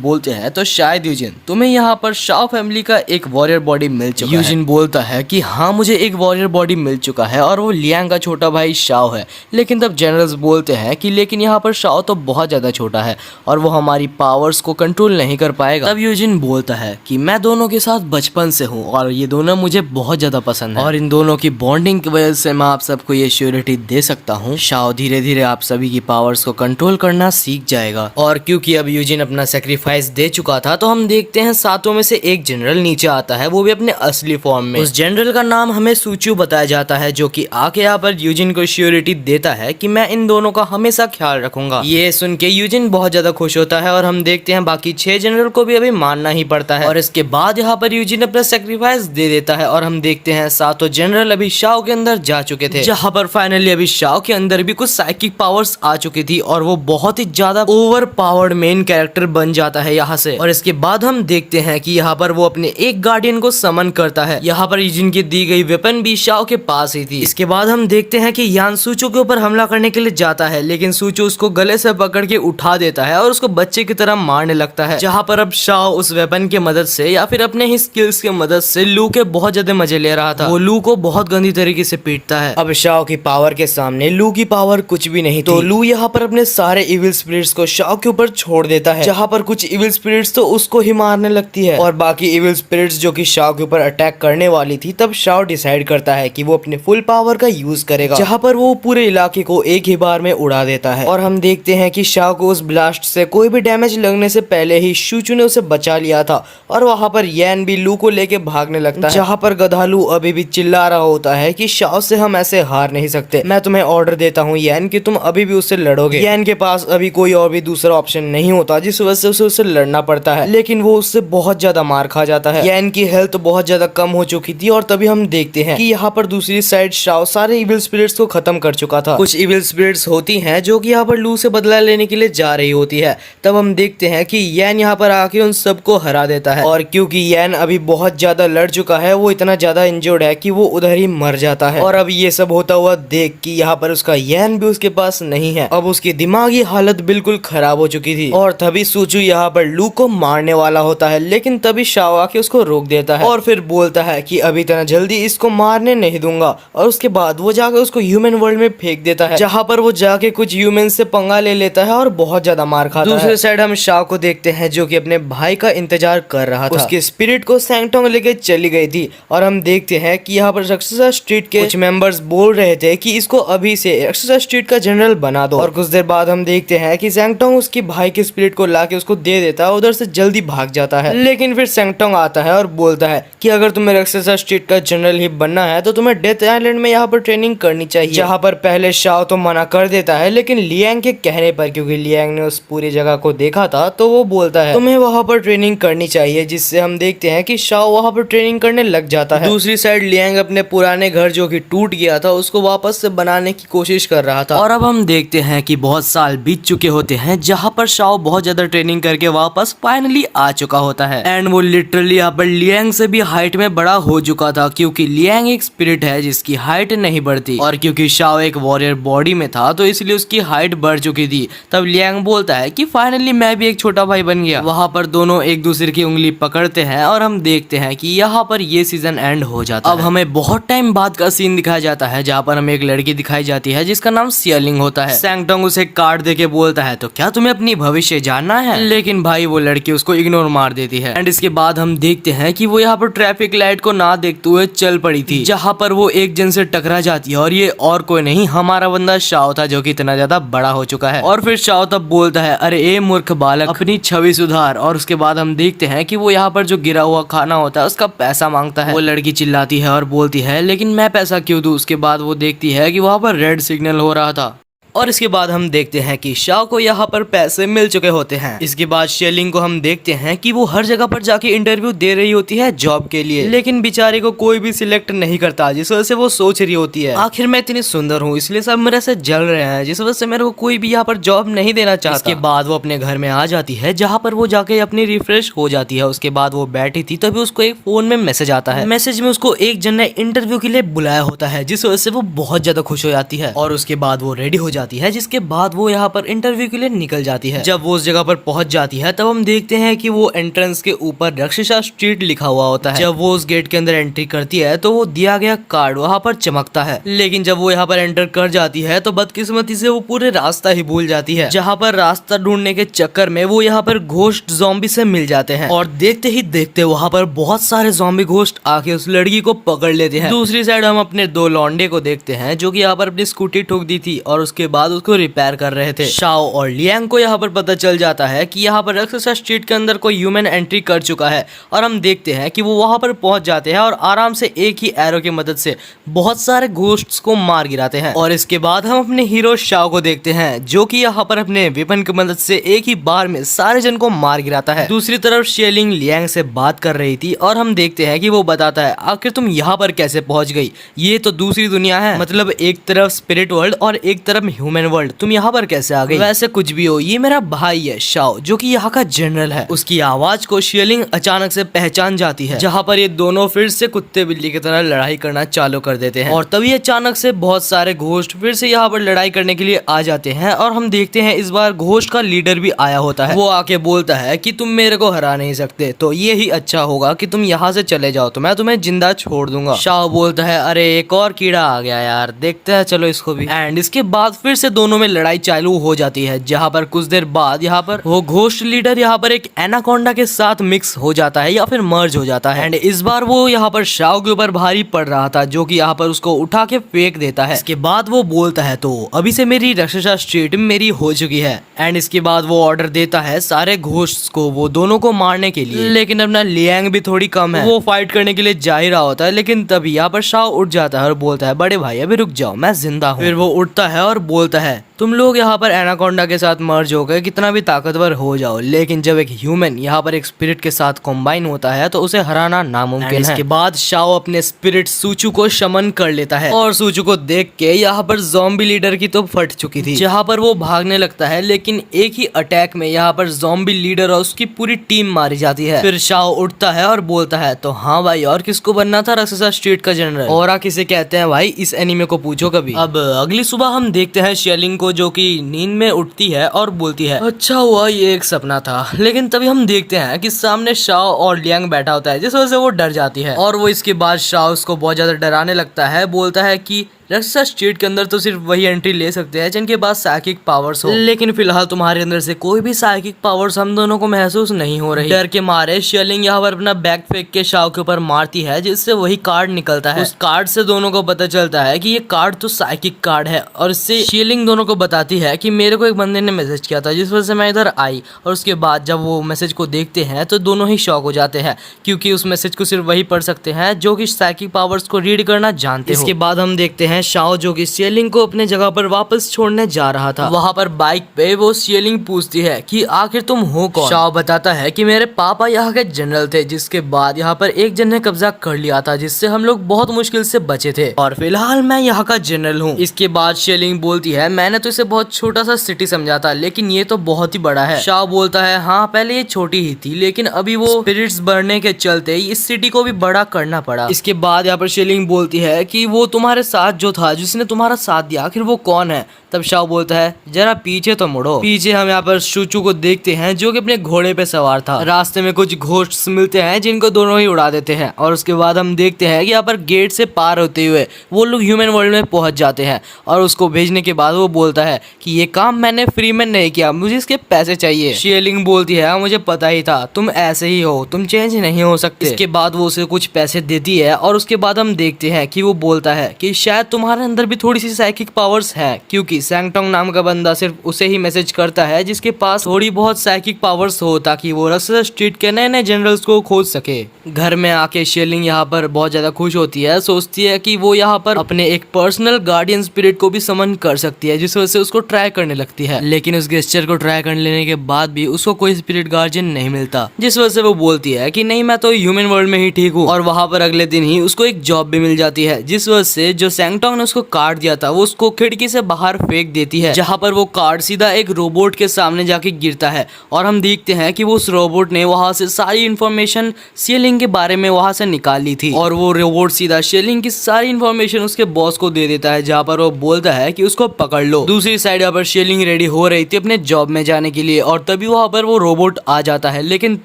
बोलते हैं तो शायद यूजिन तुम्हें यहाँ पर शाओ फैमिली का एक वॉरियर बॉडी मिल चुका है। यूजिन बोलता है कि हाँ मुझे एक वॉरियर बॉडी मिल चुका है और वो लियांग का छोटा भाई शाओ है। लेकिन तब जनरल्स बोलते हैं कि लेकिन यहाँ पर शाओ तो बहुत ज्यादा छोटा है और वो हमारी पावर्स को कंट्रोल नहीं कर पाएगा। तब यूजिन बोलता है कि मैं दोनों के साथ बचपन से हूँ और ये दोनों मुझे बहुत ज्यादा पसंद है और इन दोनों की बॉन्डिंग की वजह से मैं आप सबको ये श्योरिटी दे सकता हूँ, शाओ धीरे धीरे आप सभी की पावर्स को कंट्रोल करना सीख जाएगा। और क्योंकि अब यूजिन अपना सेक्रीफाइस दे चुका था तो हम देखते हैं 7 में से एक जनरल नीचे आता है, वो भी अपने असली फॉर्म में। उस जनरल का नाम हमें सूचू बताया जाता है जो कि आके यहाँ पर यूजिन को श्योरिटी देता है कि मैं इन दोनों का हमेशा ख्याल रखूंगा। ये सुन के यूजिन बहुत ज्यादा खुश होता है और हम देखते हैं बाकी 6 जनरल को भी अभी मानना ही पड़ता है। और इसके बाद यहाँ पर यूजिन अपना सेक्रीफाइस दे देता है और हम देखते हैं 7 जनरल अभी शाओ के अंदर जा चुके थे, जहाँ पर फाइनली अभी शाओ के अंदर भी कुछ साइकिक पावर्स आ चुकी थी और वो बहुत ही ज्यादा ओवर पावर्ड मेन कैरेक्टर बन जाता है यहाँ से। और इसके बाद हम देखते हैं कि यहाँ पर वो अपने एक गार्डियन को समन करता है। यहाँ पर यूजिन की दी गई वेपन भी शाओ के पास ही थी। इसके बाद हम देखते हैं कि यान सूचो के ऊपर हमला करने के लिए जाता है लेकिन सूचो उसको गले से पकड़ के उठा देता है और उसको बच्चे की तरह मारने लगता है। जहाँ पर अब शाओ उस वेपन की मदद से या फिर अपने ही स्किल्स की मदद से लू के बहुत ज्यादा मजे ले रहा था। वो लू को बहुत गंदी तरीके से पीटता है। अब शाओ की पावर के सामने लू की पावर कुछ भी नहीं थी। तो लू यहाँ पर अपने सारे इविल स्पिरिट्स को शाओ के ऊपर छोड़ देता है, जहाँ पर कुछ इविल स्पिरिट्स तो उसको ही मारने लगती है और बाकी इविल स्पिरिट्स जो कि शाओ के ऊपर अटैक करने वाली थी। तब शाओ डिसाइड करता है कि वो अपने फुल पावर का यूज करेगा, जहाँ पर वो पूरे इलाके को एक ही बार में उड़ा देता है। और हम देखते हैं कि शाओ को उस ब्लास्ट से कोई भी डैमेज लगने से पहले ही शूचू ने उसे बचा लिया था और वहाँ पर यैन भी लू को लेके भागने लगता है, जहाँ पर गधा लू अभी भी चिल्ला रहा होता है कि शाओ से हम ऐसे हार नहीं सकते। मैं तुम्हें ऑर्डर देता हूँ यैन कि तुम अभी भी उससे लड़ोगे। यैन के पास अभी कोई और भी दूसरा ऑप्शन नहीं होता जिस वजह से उसे उससे लड़ना पड़ता है, लेकिन वो उससे बहुत ज्यादा मार खा जाता है। यैन की हेल्थ बहुत ज्यादा कम हो चुकी थी और तभी हम देखते हैं कि यहाँ पर दूसरी साइड शाओ सारे इविल स्पिरिट्स को खत्म कर चुका था। कुछ इविल स्पिरिट्स होती हैं जो कि यहाँ पर लू से बदला लेने के लिए जा रही होती है। तब हम देखते हैं कि यैन यहाँ पर आके उन सबको हरा देता है और क्योंकि यैन अभी बहुत ज्यादा लड़ चुका है, वो इतना ज्यादा इंजर्ड है कि वो उधर ही मर जाता है। और अब ये सब होता हुआ देख कि यहाँ पर उसका यैन भी उसके पास नहीं है। अब उसकी दिमागी हालत बिल्कुल खराब हो चुकी थी और तभी सूचू यहाँ पर लू को मारने वाला होता है, लेकिन तभी शाओ आके उसको रोक देता है और फिर बोलता है कि अभी इतना जल्दी इसको मारने नहीं दूंगा। और उसके बाद वो जाकर उसको ह्यूमन वर्ल्ड में फेंक देता है, जहाँ पर वो जाके कुछ ह्यूमन से पंगा ले लेता है और बहुत ज्यादा मार खाता है। दूसरे साइड हम शाओ को देखते हैं जो कि अपने भाई का इंतजार कर रहा था। उसके स्पिरिट को सैंगटोंग लेके चली गई थी और हम देखते हैं कि यहाँ पर रक्षसा स्ट्रीट के कुछ मेंबर्स बोल रहे थे कि इसको अभी से रक्षसा स्ट्रीट का जनरल बना दो। और कुछ देर बाद हम देखते हैं कि सैंगटोंग उसके भाई के स्पिरिट को लाके उसको दे देता है, उधर से जल्दी भाग जाता है। लेकिन फिर सैंगटोंग आता है और बोलता है कि अगर तुम्हें रक्षसा स्ट्रीट का जनरल ही बनना है तो तुम्हें डेथ आइलैंड में यहाँ पर ट्रेनिंग करनी चाहिए। जहाँ पर पहले शाओ तो मना कर देता है, लेकिन लियांग के कहने पर, क्योंकि लियांग ने उस पूरी जगह को देखा था, तो वो बोलता है तुम्हें वहाँ पर ट्रेनिंग करनी चाहिए, जिससे हम देखते हैं कि शाओ वहाँ पर ट्रेनिंग करने लग जाता है। दूसरी साइड लियांग अपने पुराने घर जो कि टूट गया था उसको वापस से बनाने की कोशिश कर रहा था। और अब हम देखते हैं कि बहुत साल बीत चुके होते हैं, जहाँ पर शाओ बहुत ज्यादा ट्रेनिंग करके वापस फाइनली आ चुका होता है एंड वो लिटरली यहाँ पर लियांग से भी हाइट में बड़ा हो चुका था, क्योंकि लियांग एक स्पिरिट है जिसकी हाइट नहीं बढ़ती और क्योंकि शाओ एक वॉरियर बॉडी में था तो इसलिए उसकी हाइट बढ़ चुकी थी। तब लियांग बोलता है कि फाइनली मैं भी एक छोटा भाई बन गया। वहाँ पर दोनों एक दूसरे की उंगली पकड़ते हैं और हम देखते हैं कि यहाँ पर ये सीजन एंड हो जाता है। अब हमें बहुत टाइम बाद का सीन दिखाया जाता है जहाँ पर हमें एक लड़की दिखाई जाती है जिसका नाम सियलिंग होता है। सैंगटोंग उसे कार्ड देके बोलता है तो क्या तुम्हें अपनी भविष्य जानना है, लेकिन भाई वो लड़की उसको इग्नोर मार देती है। एंड इसके बाद हम देखते हैं कि वो यहाँ पर ट्रैफिक लाइट को ना देखते हुए चल पड़ी थी, जहाँ पर वो एक जन से टकरा जाती है और ये और कोई नहीं हमारा बंदा शाओ था जो कि इतना ज्यादा बड़ा हो चुका है। और फिर शाओ तब बोलता है अरे ए मूर्ख बालक अपनी छवि सुधार। और उसके बाद हम देखते हैं कि वो यहाँ पर जो गिरा हुआ खाना होता है उसका पैसा मांगता है। वो लड़की चिल्लाती है और बोलती है लेकिन मैं पैसा क्यों दूं। उसके बाद वो देखती है कि वहाँ पर रेड सिग्नल हो रहा था। और इसके बाद हम देखते हैं कि शाओ को यहाँ पर पैसे मिल चुके होते हैं। इसके बाद शेलिंग को हम देखते हैं कि वो हर जगह पर जाके इंटरव्यू दे रही होती है जॉब के लिए, लेकिन बेचारे को कोई भी सिलेक्ट नहीं करता, जिस वजह से वो सोच रही होती है आखिर मैं इतनी सुंदर हूँ इसलिए सब मेरे से जल रहे हैं, जिस वजह से मेरे को कोई भी यहाँ पर जॉब नहीं देना चाहता। इसके बाद वो अपने घर में आ जाती है जहाँ पर वो जाके अपनी रिफ्रेश हो जाती है। उसके बाद वो बैठी थी तभी उसको एक फोन में मैसेज आता है। मैसेज में उसको एक जन ने इंटरव्यू के लिए बुलाया होता है, जिस वजह से वो बहुत ज्यादा खुश हो जाती है। और उसके बाद वो रेडी हो जाती है, जिसके बाद वो यहाँ पर इंटरव्यू के लिए निकल जाती है। जब वो उस जगह पर पहुंच जाती है तब हम देखते हैं कि वो एंट्रेंस के ऊपर रक्षिसा स्ट्रीट लिखा हुआ होता है। जब वो उस गेट के अंदर एंट्री करती है तो वो दिया गया कार्ड वहाँ पर चमकता है, लेकिन जब वो यहाँ पर एंटर कर जाती है तो बदकिस्मती से वो पूरे रास्ता ही भूल जाती है। जहाँ पर रास्ता ढूंढने के चक्कर में वो यहाँ पर घोस्ट ज़ॉम्बी से मिल जाते हैं और देखते ही देखते वहाँ पर बहुत सारे ज़ॉम्बी घोस्ट आके उस लड़की को पकड़ लेते हैं। दूसरी साइड हम अपने दो लौंडे को देखते हैं जो कि यहाँ पर अपनी स्कूटी ठोक दी थी और उसके बाद उसको रिपेयर कर रहे थे। शाओ और लियांग को यहाँ पर पता चल जाता है कि यहाँ पर रक्षसा स्ट्रीट के अंदर कोई ह्यूमन एंट्री कर चुका है और हम देखते हैं कि वो वहां पर पहुंच जाते हैं और आराम से एक ही एरो की मदद से बहुत सारे घोस्ट्स को मार गिराते हैं। और इसके बाद हम अपने हीरो शाओ को देखते हैं जो कि यहाँ पर अपने वेपन की मदद से एक ही बार में सारे जन को मार गिराता है। दूसरी तरफ शेलिंग लियांग से बात कर रही थी और हम देखते हैं कि वो बताता है आखिर तुम यहाँ पर कैसे पहुंच गई, ये तो दूसरी दुनिया है, मतलब एक तरफ स्पिरिट वर्ल्ड और एक तरफ ह्यूमन वर्ल्ड, तुम यहाँ पर कैसे आ गई। वैसे कुछ भी हो ये मेरा भाई है शाओ जो कि यहाँ का जनरल है। उसकी आवाज को शेलिंग अचानक से पहचान जाती है, जहाँ पर ये दोनों फिर से कुत्ते बिल्ली की तरह लड़ाई करना चालू कर देते हैं। और तभी अचानक से बहुत सारे घोस्ट फिर से यहाँ पर लड़ाई करने के लिए आ जाते हैं और हम देखते हैं इस बार घोस्ट का लीडर भी आया होता है। वो आके बोलता है कि तुम मेरे को हरा नहीं सकते, तो ये ही अच्छा होगा कि तुम यहाँ से चले जाओ तो मैं तुम्हें जिंदा छोड़ दूंगा। शाओ बोलता है अरे एक और कीड़ा आ गया यार, देखते हैं चलो इसको भी। एंड इसके बाद फिर से दोनों में लड़ाई चालू हो जाती है, जहाँ पर कुछ देर बाद यहाँ पर वो घोस्ट लीडर यहाँ पर एक एनाकोंडा के साथ मिक्स हो जाता है या फिर मर्ज हो जाता है। एंड इस बार वो यहाँ पर शाओ के ऊपर भारी पड़ रहा था जो कि यहाँ पर उसको उठा के फेंक देता है। इसके बाद वो बोलता है तो अभी से मेरी रक्षसा स्ट्रीट मेरी हो चुकी है। एंड इसके बाद वो ऑर्डर देता है सारे घोस्ट्स को वो दोनों को मारने के लिए, लेकिन अपना लियांग भी थोड़ी कम है, वो फाइट करने के लिए जा ही रहा होता है। लेकिन तभी यहाँ पर शाओ उठ जाता है और बोलता है बड़े भाई अभी रुक जाओ मैं जिंदा हूँ। फिर वो उठता है और बोलता है तुम लोग यहाँ पर एनाकोंडा के साथ मर्ज हो गए, कितना भी ताकतवर हो जाओ, लेकिन जब एक ह्यूमन यहाँ पर एक स्पिरिट के साथ कॉम्बाइन होता है तो उसे हराना नामुमकिन है। इसके बाद शाओ अपने स्पिरिट सूचू को शमन कर लेता है और सूचू को देख के यहाँ पर ज़ॉम्बी लीडर की तो फट चुकी थी, जहाँ पर वो भागने लगता है, लेकिन एक ही अटैक में यहाँ पर ज़ॉम्बी लीडर और उसकी पूरी टीम मारी जाती है। फिर शाओ उठता है और बोलता है तो हाँ भाई और किसको बनना था रक्षसा स्ट्रीट का जनरल, और किसे कहते हैं भाई इस एनीमे को पूछो कभी। अब अगली सुबह हम देखते हैं शेलिंग को जो कि नींद में उठती है और बोलती है अच्छा हुआ ये एक सपना था। लेकिन तभी हम देखते हैं कि सामने शाओ और लियांग बैठा होता है, जिस वजह से वो डर जाती है और वो इसके बाद शाओ उसको बहुत ज्यादा डराने लगता है। बोलता है कि रक्षसा स्ट्रीट के अंदर तो सिर्फ वही एंट्री ले सकते हैं जिनके पास साइकिक पावर्स हो, लेकिन फिलहाल तुम्हारे अंदर से कोई भी साइकिक पावर्स हम दोनों को महसूस नहीं हो रही। डर के मारे शेलिंग यहाँ पर अपना बैग फेंक के शाओ के ऊपर मारती है, जिससे वही कार्ड निकलता है। उस कार्ड से दोनों को पता चलता है कि ये कार्ड तो साइकिक कार्ड है, और इससे शेलिंग दोनों को बताती है कि मेरे को एक बंदे ने मैसेज किया था जिस वजह से मैं इधर आई। और उसके बाद जब वो मैसेज को देखते हैं तो दोनों ही शॉक हो जाते हैं, क्योंकि उस मैसेज को सिर्फ वही पढ़ सकते हैं जो कि साइकिक पावर्स को रीड करना जानते हो। इसके बाद हम देखते हैं शाओ जो कि शेलिंग को अपने जगह पर वापस छोड़ने जा रहा था। वहाँ पर बाइक पे वो शेलिंग पूछती है कि आखिर तुम हो कौन। शाओ बताता है कि मेरे पापा यहाँ के जनरल थे, जिसके बाद यहाँ पर एक जन ने कब्जा कर लिया था, जिससे हम लोग बहुत मुश्किल से बचे थे, और फिलहाल मैं यहाँ का जनरल हूँ। इसके बाद शेलिंग बोलती है मैंने तो इसे बहुत छोटा सा सिटी समझा था, लेकिन ये तो बहुत ही बड़ा है। शाओ बोलता है हाँ पहले ये छोटी ही थी, लेकिन अभी वो स्पिरिट्स बढ़ने के चलते इस सिटी को भी बड़ा करना पड़ा। इसके बाद यहाँ पर शेलिंग बोलती है कि वो तुम्हारे साथ जो जो था जिसने तुम्हारा साथ दिया, आखिर वो कौन है? तब शाओ बोलता है जरा पीछे तो मुड़ो। पीछे हम यहाँ पर शूचू को देखते हैं जो कि अपने घोड़े पे सवार था। रास्ते में कुछ घोस्ट मिलते हैं जिनको दोनों ही उड़ा देते हैं और उसके बाद हम देखते हैं कि यहाँ पर गेट से पार होते हुए वो लोग ह्यूमन वर्ल्ड में पहुंच जाते हैं और उसको भेजने के बाद वो बोलता है कि ये काम मैंने फ्री में नहीं किया, मुझे इसके पैसे चाहिए। शियलिंग बोलती है मुझे पता ही था, तुम ऐसे ही हो, तुम चेंज नहीं हो सकते। इसके बाद वो उसे कुछ पैसे देती है और उसके बाद हम देखते हैं कि वो बोलता है कि शायद तुम्हारे अंदर भी थोड़ी सी साइकिक पावर्स है, क्योंकि सैंगटोंग नाम का बंदा सिर्फ उसे ही मैसेज करता है जिसके पास थोड़ी बहुत साइकिक पावर्स हो, ताकि वो राक्षस स्ट्रीट के नए नए जनरल्स को खोज सके। घर में आके शियलिंग यहाँ पर बहुत ज्यादा खुश होती है, सोचती है कि वो यहाँ पर अपने एक पर्सनल गार्डियन स्पिरिट को भी समन कर सकती है, जिस वजह से उसको ट्राई करने लगती है। लेकिन उस गेस्चर को ट्राई कर लेने के बाद भी उसको कोई स्पिरिट गार्जियन नहीं मिलता, जिस वजह से वो बोलती है कि नहीं मैं तो ह्यूमन वर्ल्ड में ही ठीक हूँ। और वहाँ पर अगले दिन ही उसको एक जॉब भी मिल जाती है, जिस वजह से जो सैंगटोंग ने उसको काट दिया था वो उसको खिड़की से बाहर फेंक देती है, जहाँ पर वो कार्ड सीधा एक रोबोट के सामने जाके गिरता है। और हम देखते हैं कि वो उस रोबोट ने वहां से सारी इन्फॉर्मेशन शियलिंग के बारे में वहां से निकाल ली थी और वो रोबोट सीधा शियलिंग की सारी इन्फॉर्मेशन उसके बॉस को दे देता है, जहाँ पर वो बोलता है कि उसको पकड़ लो। दूसरी साइड यहाँ पर शियलिंग रेडी हो रही थी अपने जॉब में जाने के लिए और तभी वहां पर वो रोबोट आ जाता है, लेकिन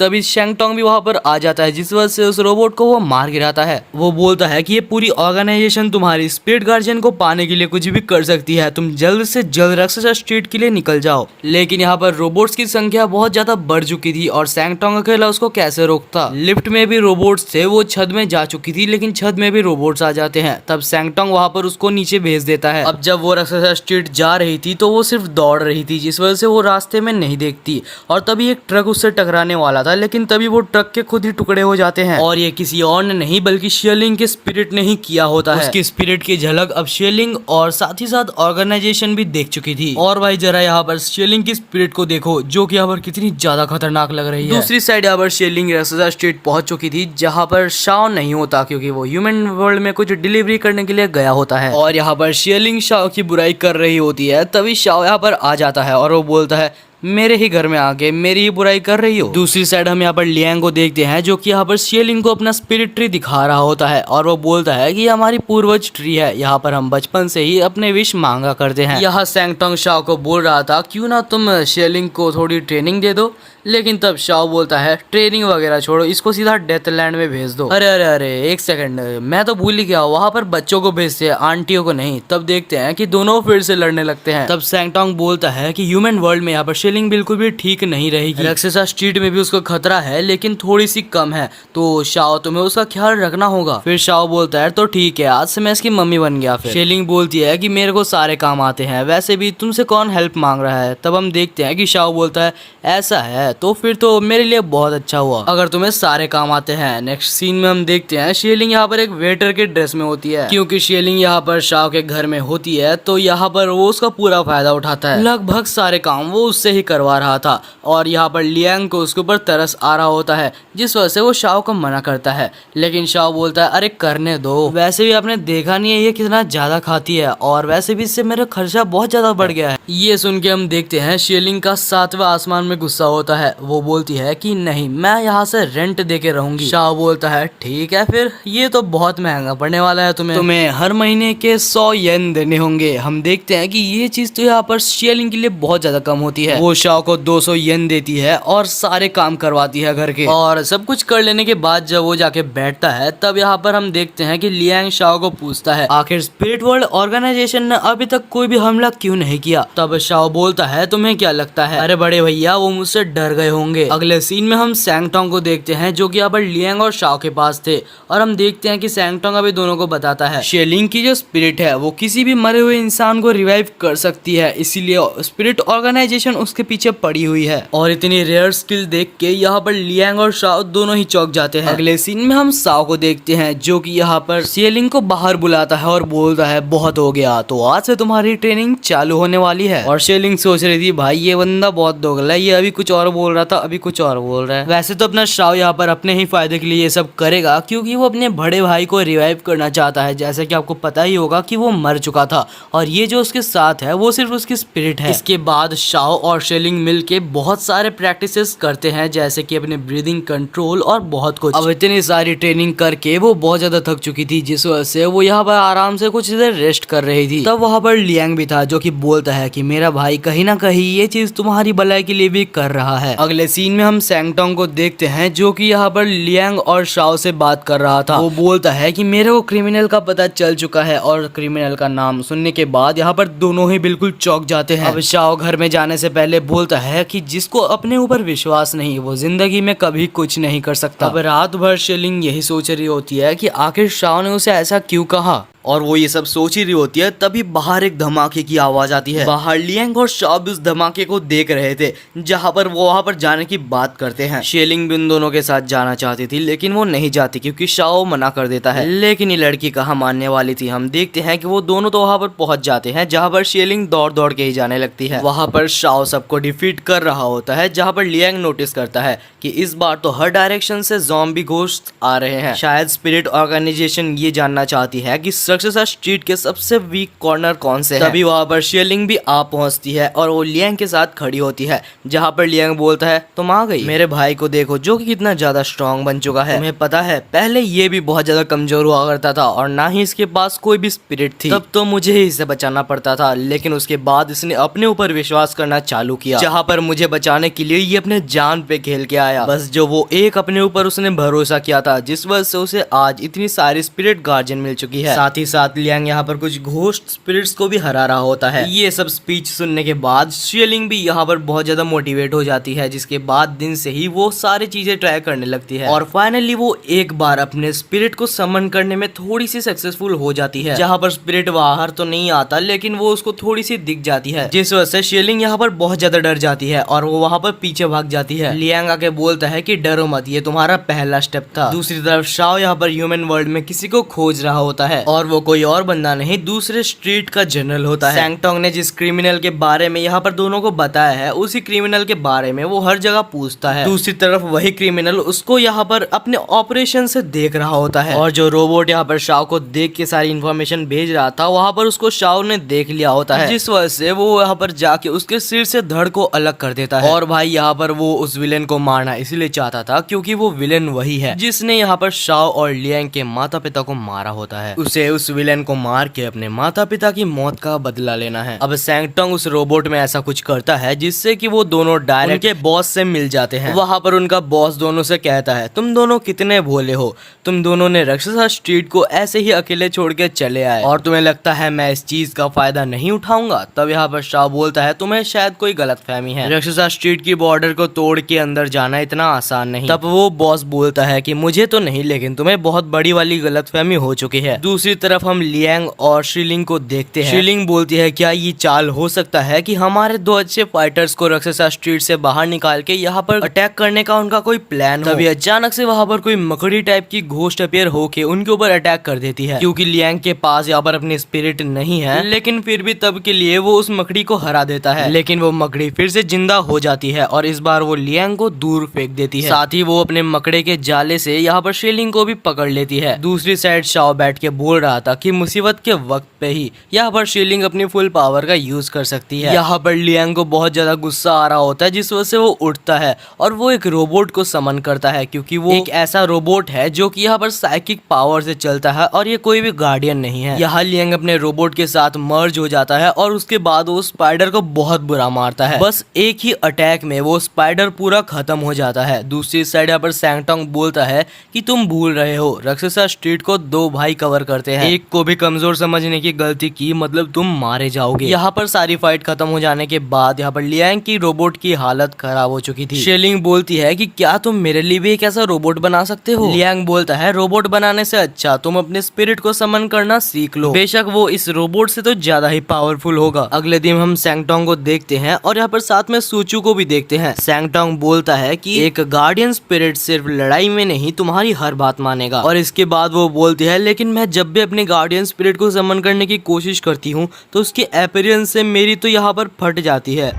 तभी सैंगटोंग भी वहां पर आ जाता है, जिस वजह से उस रोबोट को वो मार गिराता है। वो बोलता है कि ये पूरी ऑर्गेनाइजेशन तुम्हारी स्पिरिट गार्जियन को पाने के लिए कुछ भी कर सकती है, तुम जल्द से जल्द राक्षस स्ट्रीट के लिए निकल जाओ। लेकिन यहाँ पर रोबोट्स की संख्या बहुत ज्यादा बढ़ चुकी थी और सैंगटोंग अकेला उसको कैसे रोकता। लिफ्ट में भी रोबोट्स थे, वो छत में जा चुकी थी, लेकिन छत में भी रोबोट्स आ जाते हैं। तब सैंगटोंग वहां पर उसको नीचे भेज देता है। अब जब वो राक्षस स्ट्रीट जा रही थी तो वो सिर्फ दौड़ रही थी, जिस वजह से वो रास्ते में नहीं देखती और तभी एक ट्रक उससे टकराने वाला था, लेकिन तभी वो ट्रक के खुद ही टुकड़े हो जाते हैं। और ये किसी और ने नहीं बल्कि शियलिंग के स्पिरिट ने ही किया होता है। उसकी स्पिरिट की झलक अब शियलिंग और साथ ही साथ ऑर्गेनाइजेशन भी देख चुकी थी। और भाई जरा यहाँ पर शियलिंग की स्पिरिट को देखो जो कि यहाँ पर कितनी ज्यादा खतरनाक लग रही है। दूसरी साइड यहाँ पर शियलिंग राक्षस स्ट्रीट पहुंच चुकी थी, जहाँ पर शाओ नहीं होता क्योंकि वो ह्यूमन वर्ल्ड में कुछ डिलीवरी करने के लिए गया होता है। और यहाँ पर शियलिंग शाओ की बुराई कर रही होती है, तभी शाओ यहाँ पर आ जाता है और वो बोलता है मेरे ही घर में आके मेरी ही बुराई कर रही हो। दूसरी साइड हम यहाँ पर लियांग को देखते हैं जो कि यहाँ पर शियलिंग को अपना स्पिरिट ट्री दिखा रहा होता है और वो बोलता है कि हमारी पूर्वज ट्री है, यहाँ पर हम बचपन से ही अपने विश मांगा करते हैं। यहाँ सैंगटोंग शाओ को बोल रहा था क्यों ना तुम शियलिंग को थोड़ी ट्रेनिंग दे दो, लेकिन तब शाओ बोलता है ट्रेनिंग वगैरह छोड़ो, इसको सीधा डेथलैंड में भेज दो। अरे अरे अरे एक सेकंड, मैं तो भूल ही गया, वहाँ पर बच्चों को भेजते हैं आंटियों को नहीं। तब देखते हैं कि दोनों फिर से लड़ने लगते हैं। तब सैंगटोंग बोलता है कि ह्यूमन वर्ल्ड में यहाँ पर शियलिंग बिल्कुल भी ठीक नहीं रहेगी, राक्षस स्ट्रीट में भी उसको खतरा है लेकिन थोड़ी सी कम है, तो शाओ तुम्हें उसका ख्याल रखना होगा। फिर शाओ बोलता है तो ठीक है, आज से मैं इसकी मम्मी बन गया। फिर शियलिंग बोलती है कि मेरे को सारे काम आते हैं, वैसे भी तुमसे कौन हेल्प मांग रहा है। तब हम देखते हैं कि शाओ बोलता है ऐसा है तो फिर तो मेरे लिए बहुत अच्छा हुआ अगर तुम्हें सारे काम आते हैं। नेक्स्ट सीन में हम देखते हैं शियलिंग यहाँ पर एक वेटर के ड्रेस में होती है, क्योंकि शियलिंग यहाँ पर शाओ के घर में होती है तो यहाँ पर वो उसका पूरा फायदा उठाता है। लगभग सारे काम वो उससे ही करवा रहा था और यहाँ पर लियांग को उसके ऊपर तरस आ रहा होता है, जिस वजह से वो शाओ को मना करता है। लेकिन शाओ बोलता है अरे करने दो, वैसे भी आपने देखा नहीं है ये कितना ज्यादा खाती है और वैसे भी इससे मेरा खर्चा बहुत ज्यादा बढ़ गया है। ये सुन के हम देखते हैं शियलिंग का सातवां आसमान में गुस्सा होता है। वो बोलती है कि नहीं मैं यहाँ से रेंट दे के रहूंगी। शाओ बोलता है ठीक है, फिर ये तो बहुत महंगा पड़ने वाला है, तुम्हें हर महीने के 100 येन देने होंगे। हम देखते हैं कि ये चीज तो यहाँ पर शियलिंग के लिए बहुत ज्यादा कम होती है। वो शाओ को 200 येन देती है और सारे काम करवाती है घर के। और सब कुछ कर लेने के बाद जब वो जाके बैठता है तब यहाँ पर हम देखते हैं कि लियांग शाओ को पूछता है आखिर स्पिरिट वर्ल्ड ऑर्गेनाइजेशन ने अभी तक कोई भी हमला क्यों नहीं किया। तब शाओ बोलता है तुम्हें क्या लगता है, अरे बड़े भैया वो मुझसे डर गए होंगे। अगले सीन में हम सैंगटोंग को देखते हैं जो कि यहाँ पर लियांग और शाओ के पास थे और हम देखते हैं कि सैंगटोंग अभी दोनों को बताता है शियलिंग की जो स्पिरिट है वो किसी भी मरे हुए इंसान को रिवाइव कर सकती है, इसीलिए स्पिरिट ऑर्गेनाइजेशन उसके पीछे पड़ी हुई है। और इतनी रेयर स्किल देख के यहाँ पर लियांग और शाओ दोनों ही चौंक जाते हैं। अगले सीन में हम शाओ को देखते हैं जो कि यहाँ पर शियलिंग को बाहर बुलाता है और बोलता है बहुत हो गया, तो आज से तुम्हारी ट्रेनिंग चालू होने वाली है। और शियलिंग सोच रही थी भाई ये बंदा बहुत दोगला है, ये अभी कुछ और बोल रहा था अभी कुछ और बोल रहा है। वैसे तो अपना शाओ यहाँ पर अपने ही फायदे के लिए ये सब करेगा, क्योंकि वो अपने बड़े भाई को रिवाइव करना चाहता है। जैसे कि आपको पता ही होगा कि वो मर चुका था और ये जो उसके साथ है वो सिर्फ उसकी स्पिरिट है। इसके बाद शाओ और शेलिंग मिलके बहुत सारे प्रैक्टिसेस करते हैं, जैसे कि अपने ब्रीदिंग कंट्रोल और बहुत कुछ। अब इतनी सारी ट्रेनिंग करके वो बहुत ज्यादा थक चुकी थी, जिस वजह से वो यहाँ पर आराम से कुछ देर रेस्ट कर रही थी। तब वहाँ पर लियांग भी था, जो कि बोलता है कि मेरा भाई कहीं ना कहीं ये चीज तुम्हारी भलाई के लिए भी कर रहा है। अगले सीन में हम सैंगटोंग को देखते हैं, जो कि यहाँ पर लियांग और शाओ से बात कर रहा था। वो बोलता है कि मेरे को क्रिमिनल का पता चल चुका है, और क्रिमिनल का नाम सुनने के बाद यहाँ पर दोनों ही बिल्कुल चौंक जाते हैं। अब शाओ घर में जाने से पहले बोलता है कि जिसको अपने ऊपर विश्वास नहीं वो जिंदगी में कभी कुछ नहीं कर सकता। अब रात भर शेलिंग यही सोच रही होती है कि आखिर शाओ ने उसे ऐसा क्यों कहा, और वो ये सब सोच ही रही होती है। तभी बाहर एक धमाके की आवाज आती है। बाहर लियांग और शाओ भी उस धमाके को देख रहे थे, जहां पर वो वहां पर जाने की बात करते हैं। शेलिंग भी उन दोनों के साथ जाना चाहती थी, लेकिन वो नहीं जाती क्योंकि शाओ मना कर देता है। लेकिन ये लड़की कहाँ मानने वाली थी। हम देखते हैं कि वो दोनों तो वहां पर पहुंच जाते हैं, जहां पर शेलिंग दौड़ दौड़ के ही जाने लगती है। वहां पर शाओ सबको डिफीट कर रहा होता है, जहां पर लियांग नोटिस करता है कि इस बार तो हर डायरेक्शन से ज़ॉम्बी घोस्ट आ रहे हैं। शायद स्पिरिट ऑर्गेनाइजेशन ये जानना चाहती है कि सक्सेस स्ट्रीट के सबसे वीक कॉर्नर कौन से हैं। तभी वहां पर शेलिंग भी आ पहुंचती है और वो लियांग के साथ खड़ी होती है, जहां पर लियांग बोलता है तुम आ गई। मेरे भाई को देखो जो कि कितना ज्यादा स्ट्रांग बन चुका है। तुम्हें पता है पहले ये भी बहुत ज्यादा कमजोर हुआ करता था और ना ही इसके पास कोई भी स्पिरिट थी। तब तो मुझे ही इसे बचाना पड़ता था, लेकिन उसके बाद इसने अपने ऊपर विश्वास करना चालू किया, जहां पर मुझे बचाने के लिए ये अपने जान पे खेल के आया। बस जो वो एक अपने ऊपर उसने भरोसा किया था, जिस वजह से उसे आज इतनी सारी स्पिरिट गार्जियन मिल चुकी है। साथ ही साथ लियांग यहाँ पर कुछ घोस्ट स्पिरिट्स को भी हरा रहा होता है। ये सब स्पीच सुनने के बाद शेलिंग भी यहाँ पर बहुत ज्यादा मोटिवेट हो जाती है, जिसके बाद दिन से ही वो सारी चीजें ट्राई करने लगती है और फाइनली वो एक बार अपने स्पिरिट को समन करने में थोड़ी सी सक्सेसफुल हो जाती है। जहाँ पर स्पिरिट बाहर तो नहीं आता, लेकिन वो उसको थोड़ी सी दिख जाती है, जिस वजह से शेलिंग यहाँ पर बहुत ज्यादा डर जाती है और वो वहाँ पर पीछे भाग जाती है। लियांग आके बोलता है कि डरो मत, ये तुम्हारा पहला स्टेप था। दूसरी तरफ शाओ यहाँ पर ह्यूमन वर्ल्ड में किसी को खोज रहा होता है और वो कोई और बंदा नहीं दूसरे स्ट्रीट का जनरल होता है। सैंगटोंग ने जिस क्रिमिनल के बारे में यहाँ पर दोनों को बताया है, उसी क्रिमिनल के बारे में वो हर जगह पूछता है। दूसरी तरफ वही क्रिमिनल उसको यहाँ पर अपने ऑपरेशन से देख रहा होता है और जो रोबोट यहाँ पर शाओ को देख के सारी इन्फॉर्मेशन भेज रहा था, वहाँ पर उसको शाओ ने देख लिया होता है, जिस वजह से वो यहाँ पर जाके उसके सिर से धड़ को अलग कर देता है। और भाई यहाँ पर वो उस विलेन को मारना इसलिए चाहता था क्योंकि वो विलेन वही है जिसने यहाँ पर शाओ और लियांग के माता पिता को मारा होता है। उसे उस विलेन को मार के अपने माता पिता की मौत का बदला लेना है। अब सैंगटोंग उस रोबोट में ऐसा कुछ करता है जिससे कि वो दोनों डायरेक्ट उनके बॉस से मिल जाते हैं। वहां पर उनका बॉस दोनों से कहता है तुम दोनों कितने भोले हो, तुम दोनों ने राक्षसा स्ट्रीट को ऐसे ही अकेले छोड़ के चले आए और तुम्हें लगता है मैं इस चीज का फायदा नहीं उठाऊंगा। तब यहाँ पर शाओ बोलता है तुम्हें शायद कोई गलतफहमी है, राक्षसा स्ट्रीट की बॉर्डर को तोड़ के अंदर जाना इतना आसान नहीं। तब वो बॉस बोलता है कि मुझे तो नहीं, लेकिन तुम्हें बहुत बड़ी वाली गलतफहमी हो चुकी है। दूसरी तरफ हम लियांग और शिलिंग को देखते हैं। शिलिंग बोलती है क्या ये चाल हो सकता है कि हमारे दो अच्छे फाइटर्स को राक्षसा स्ट्रीट से बाहर निकाल के यहाँ पर अटैक करने का उनका कोई प्लान हो। तभी अचानक से वहाँ पर कोई मकड़ी टाइप की घोस्ट अपीयर होके उनके ऊपर अटैक कर देती है। क्योंकि लियांग के पास यहाँ पर अपनी स्पिरिट नहीं है, लेकिन फिर भी तब के लिए वो उस मकड़ी को हरा देता है। लेकिन वो मकड़ी फिर से जिंदा हो जाती है और इस बार वो लियांग को दूर फेंक देती है। साथ ही वो अपने मकड़े के जाले से यहाँ पर शिलिंग को भी पकड़ लेती है। दूसरी साइड शाओ बैठ के बोल रहा था कि मुसीबत के वक्त पे ही यहाँ पर शिलिंग अपनी फुल पावर का यूज कर सकती है। यहाँ पर लियांग को बहुत ज्यादा गुस्सा आ रहा होता है, जिस वजह से वो उठता है और वो एक रोबोट को समन करता है, क्योंकि वो एक ऐसा रोबोट है जो कि यहाँ पर साइकिक पावर से चलता है और ये कोई भी गार्डियन नहीं है। यहाँ लियांग अपने रोबोट के साथ मर्ज हो जाता है और उसके बाद वो स्पाइडर को बहुत बुरा मारता है। बस एक ही अटैक में वो स्पाइडर पूरा खत्म हो जाता है। दूसरी साइड यहाँ पर सैंगटोंग बोलता है कि तुम भूल रहे हो राक्षसा स्ट्रीट को दो भाई कवर करते हैं, एक को भी कमजोर समझने की गलती की मतलब तुम मारे जाओगे। यहाँ पर सारी फाइट खत्म हो जाने के बाद यहाँ पर लियांग की रोबोट की हालत खराब हो चुकी थी। शेलिंग बोलती है कि क्या तुम मेरे लिए भी एक ऐसा रोबोट बना सकते हो। लियांग बोलता है रोबोट बनाने से अच्छा तुम अपने स्पिरिट को समन करना सीख लो, बेशक वो इस रोबोट से तो ज्यादा ही पावरफुल होगा। अगले दिन हम सैंगटोंग को देखते हैं और यहाँ पर साथ में सूचू को भी देखते हैं। सैंगटोंग बोलता है कि एक गार्डियन स्पिरिट सिर्फ लड़ाई में नहीं तुम्हारी हर बात मानेगा। और इसके बाद वो बोलती है लेकिन मैं जब भी अपने गार्डियन स्पिरिट को समन करने की कोशिश करती हूँ तो उसके अपीयरेंस से मेरी तो यहाँ पर फट जाती है।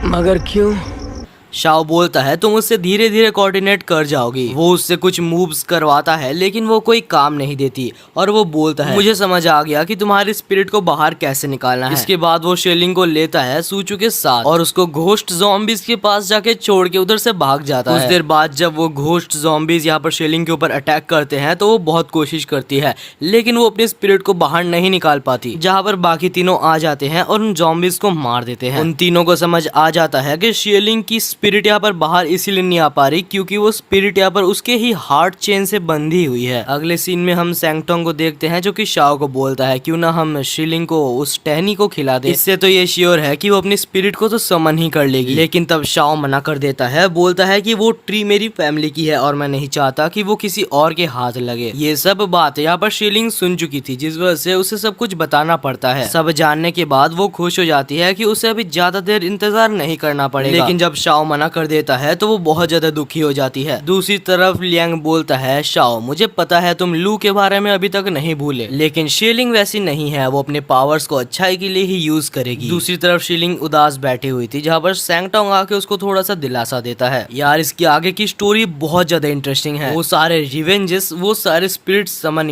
मगर क्यों? शाओ बोलता है तुम उससे धीरे धीरे कोऑर्डिनेट कर जाओगी। वो उससे कुछ मूव्स करवाता है लेकिन वो कोई काम नहीं देती और वो बोलता है मुझे समझ आ गया कि तुम्हारी स्पिरिट को बाहर कैसे निकालना है। इसके बाद वो शेलिंग को लेता है सूचू के साथ और उसको घोस्ट ज़ॉम्बीज के पास जाके छोड़ के उधर से भाग जाता है। कुछ देर बाद जब वो घोस्ट ज़ॉम्बीज यहाँ पर शेलिंग के ऊपर अटैक करते हैं तो वो बहुत कोशिश करती है लेकिन वो अपनी स्पिरिट को बाहर नहीं निकाल पाती, जहाँ पर बाकी तीनों आ जाते हैं और उन ज़ॉम्बीज को मार देते हैं। उन तीनों को समझ आ जाता है कि शेलिंग की स्पिरिट यहाँ पर बाहर इसीलिए नहीं आ पा रही क्योंकि वो स्पिरिट यहाँ पर उसके ही हार्ट चेन से बंधी हुई है। अगले सीन में हम सैंगटोंग को देखते हैं जो कि शाओ को बोलता है क्यों ना हम शेलिंग को उस टहनी को खिला दे, इससे तो ये श्योर है कि वो अपनी स्पिरिट को तो समन ही कर लेगी। लेकिन तब शाओ मना कर देता है, बोलता है कि वो ट्री मेरी फैमिली की है और मैं नहीं चाहता कि वो किसी और के हाथ लगे। ये सब बात यहाँ पर शेलिंग सुन चुकी थी जिस वजह से उसे सब कुछ बताना पड़ता है। सब जानने के बाद वो खुश हो जाती है कि उसे अभी ज्यादा देर इंतजार नहीं करना पड़ेगा। लेकिन जब शाओ मना कर देता है तो वो बहुत ज्यादा दुखी हो जाती है। दूसरी तरफ लियांग बोलता है शाओ मुझे पता है तुम लू के बारे में अभी तक नहीं भूले, लेकिन शेलिंग वैसी नहीं है, वो अपने पावर्स को अच्छाई के लिए ही यूज करेगी। दूसरी तरफ शेलिंग उदास बैठी हुई थी जहाँ पर सैंगटोंग आके उसको थोड़ा सा दिलासा देता है। यार इसकी आगे की स्टोरी बहुत ज्यादा इंटरेस्टिंग है, वो सारे रिवेंजेस, वो सारे स्पिरिट समन।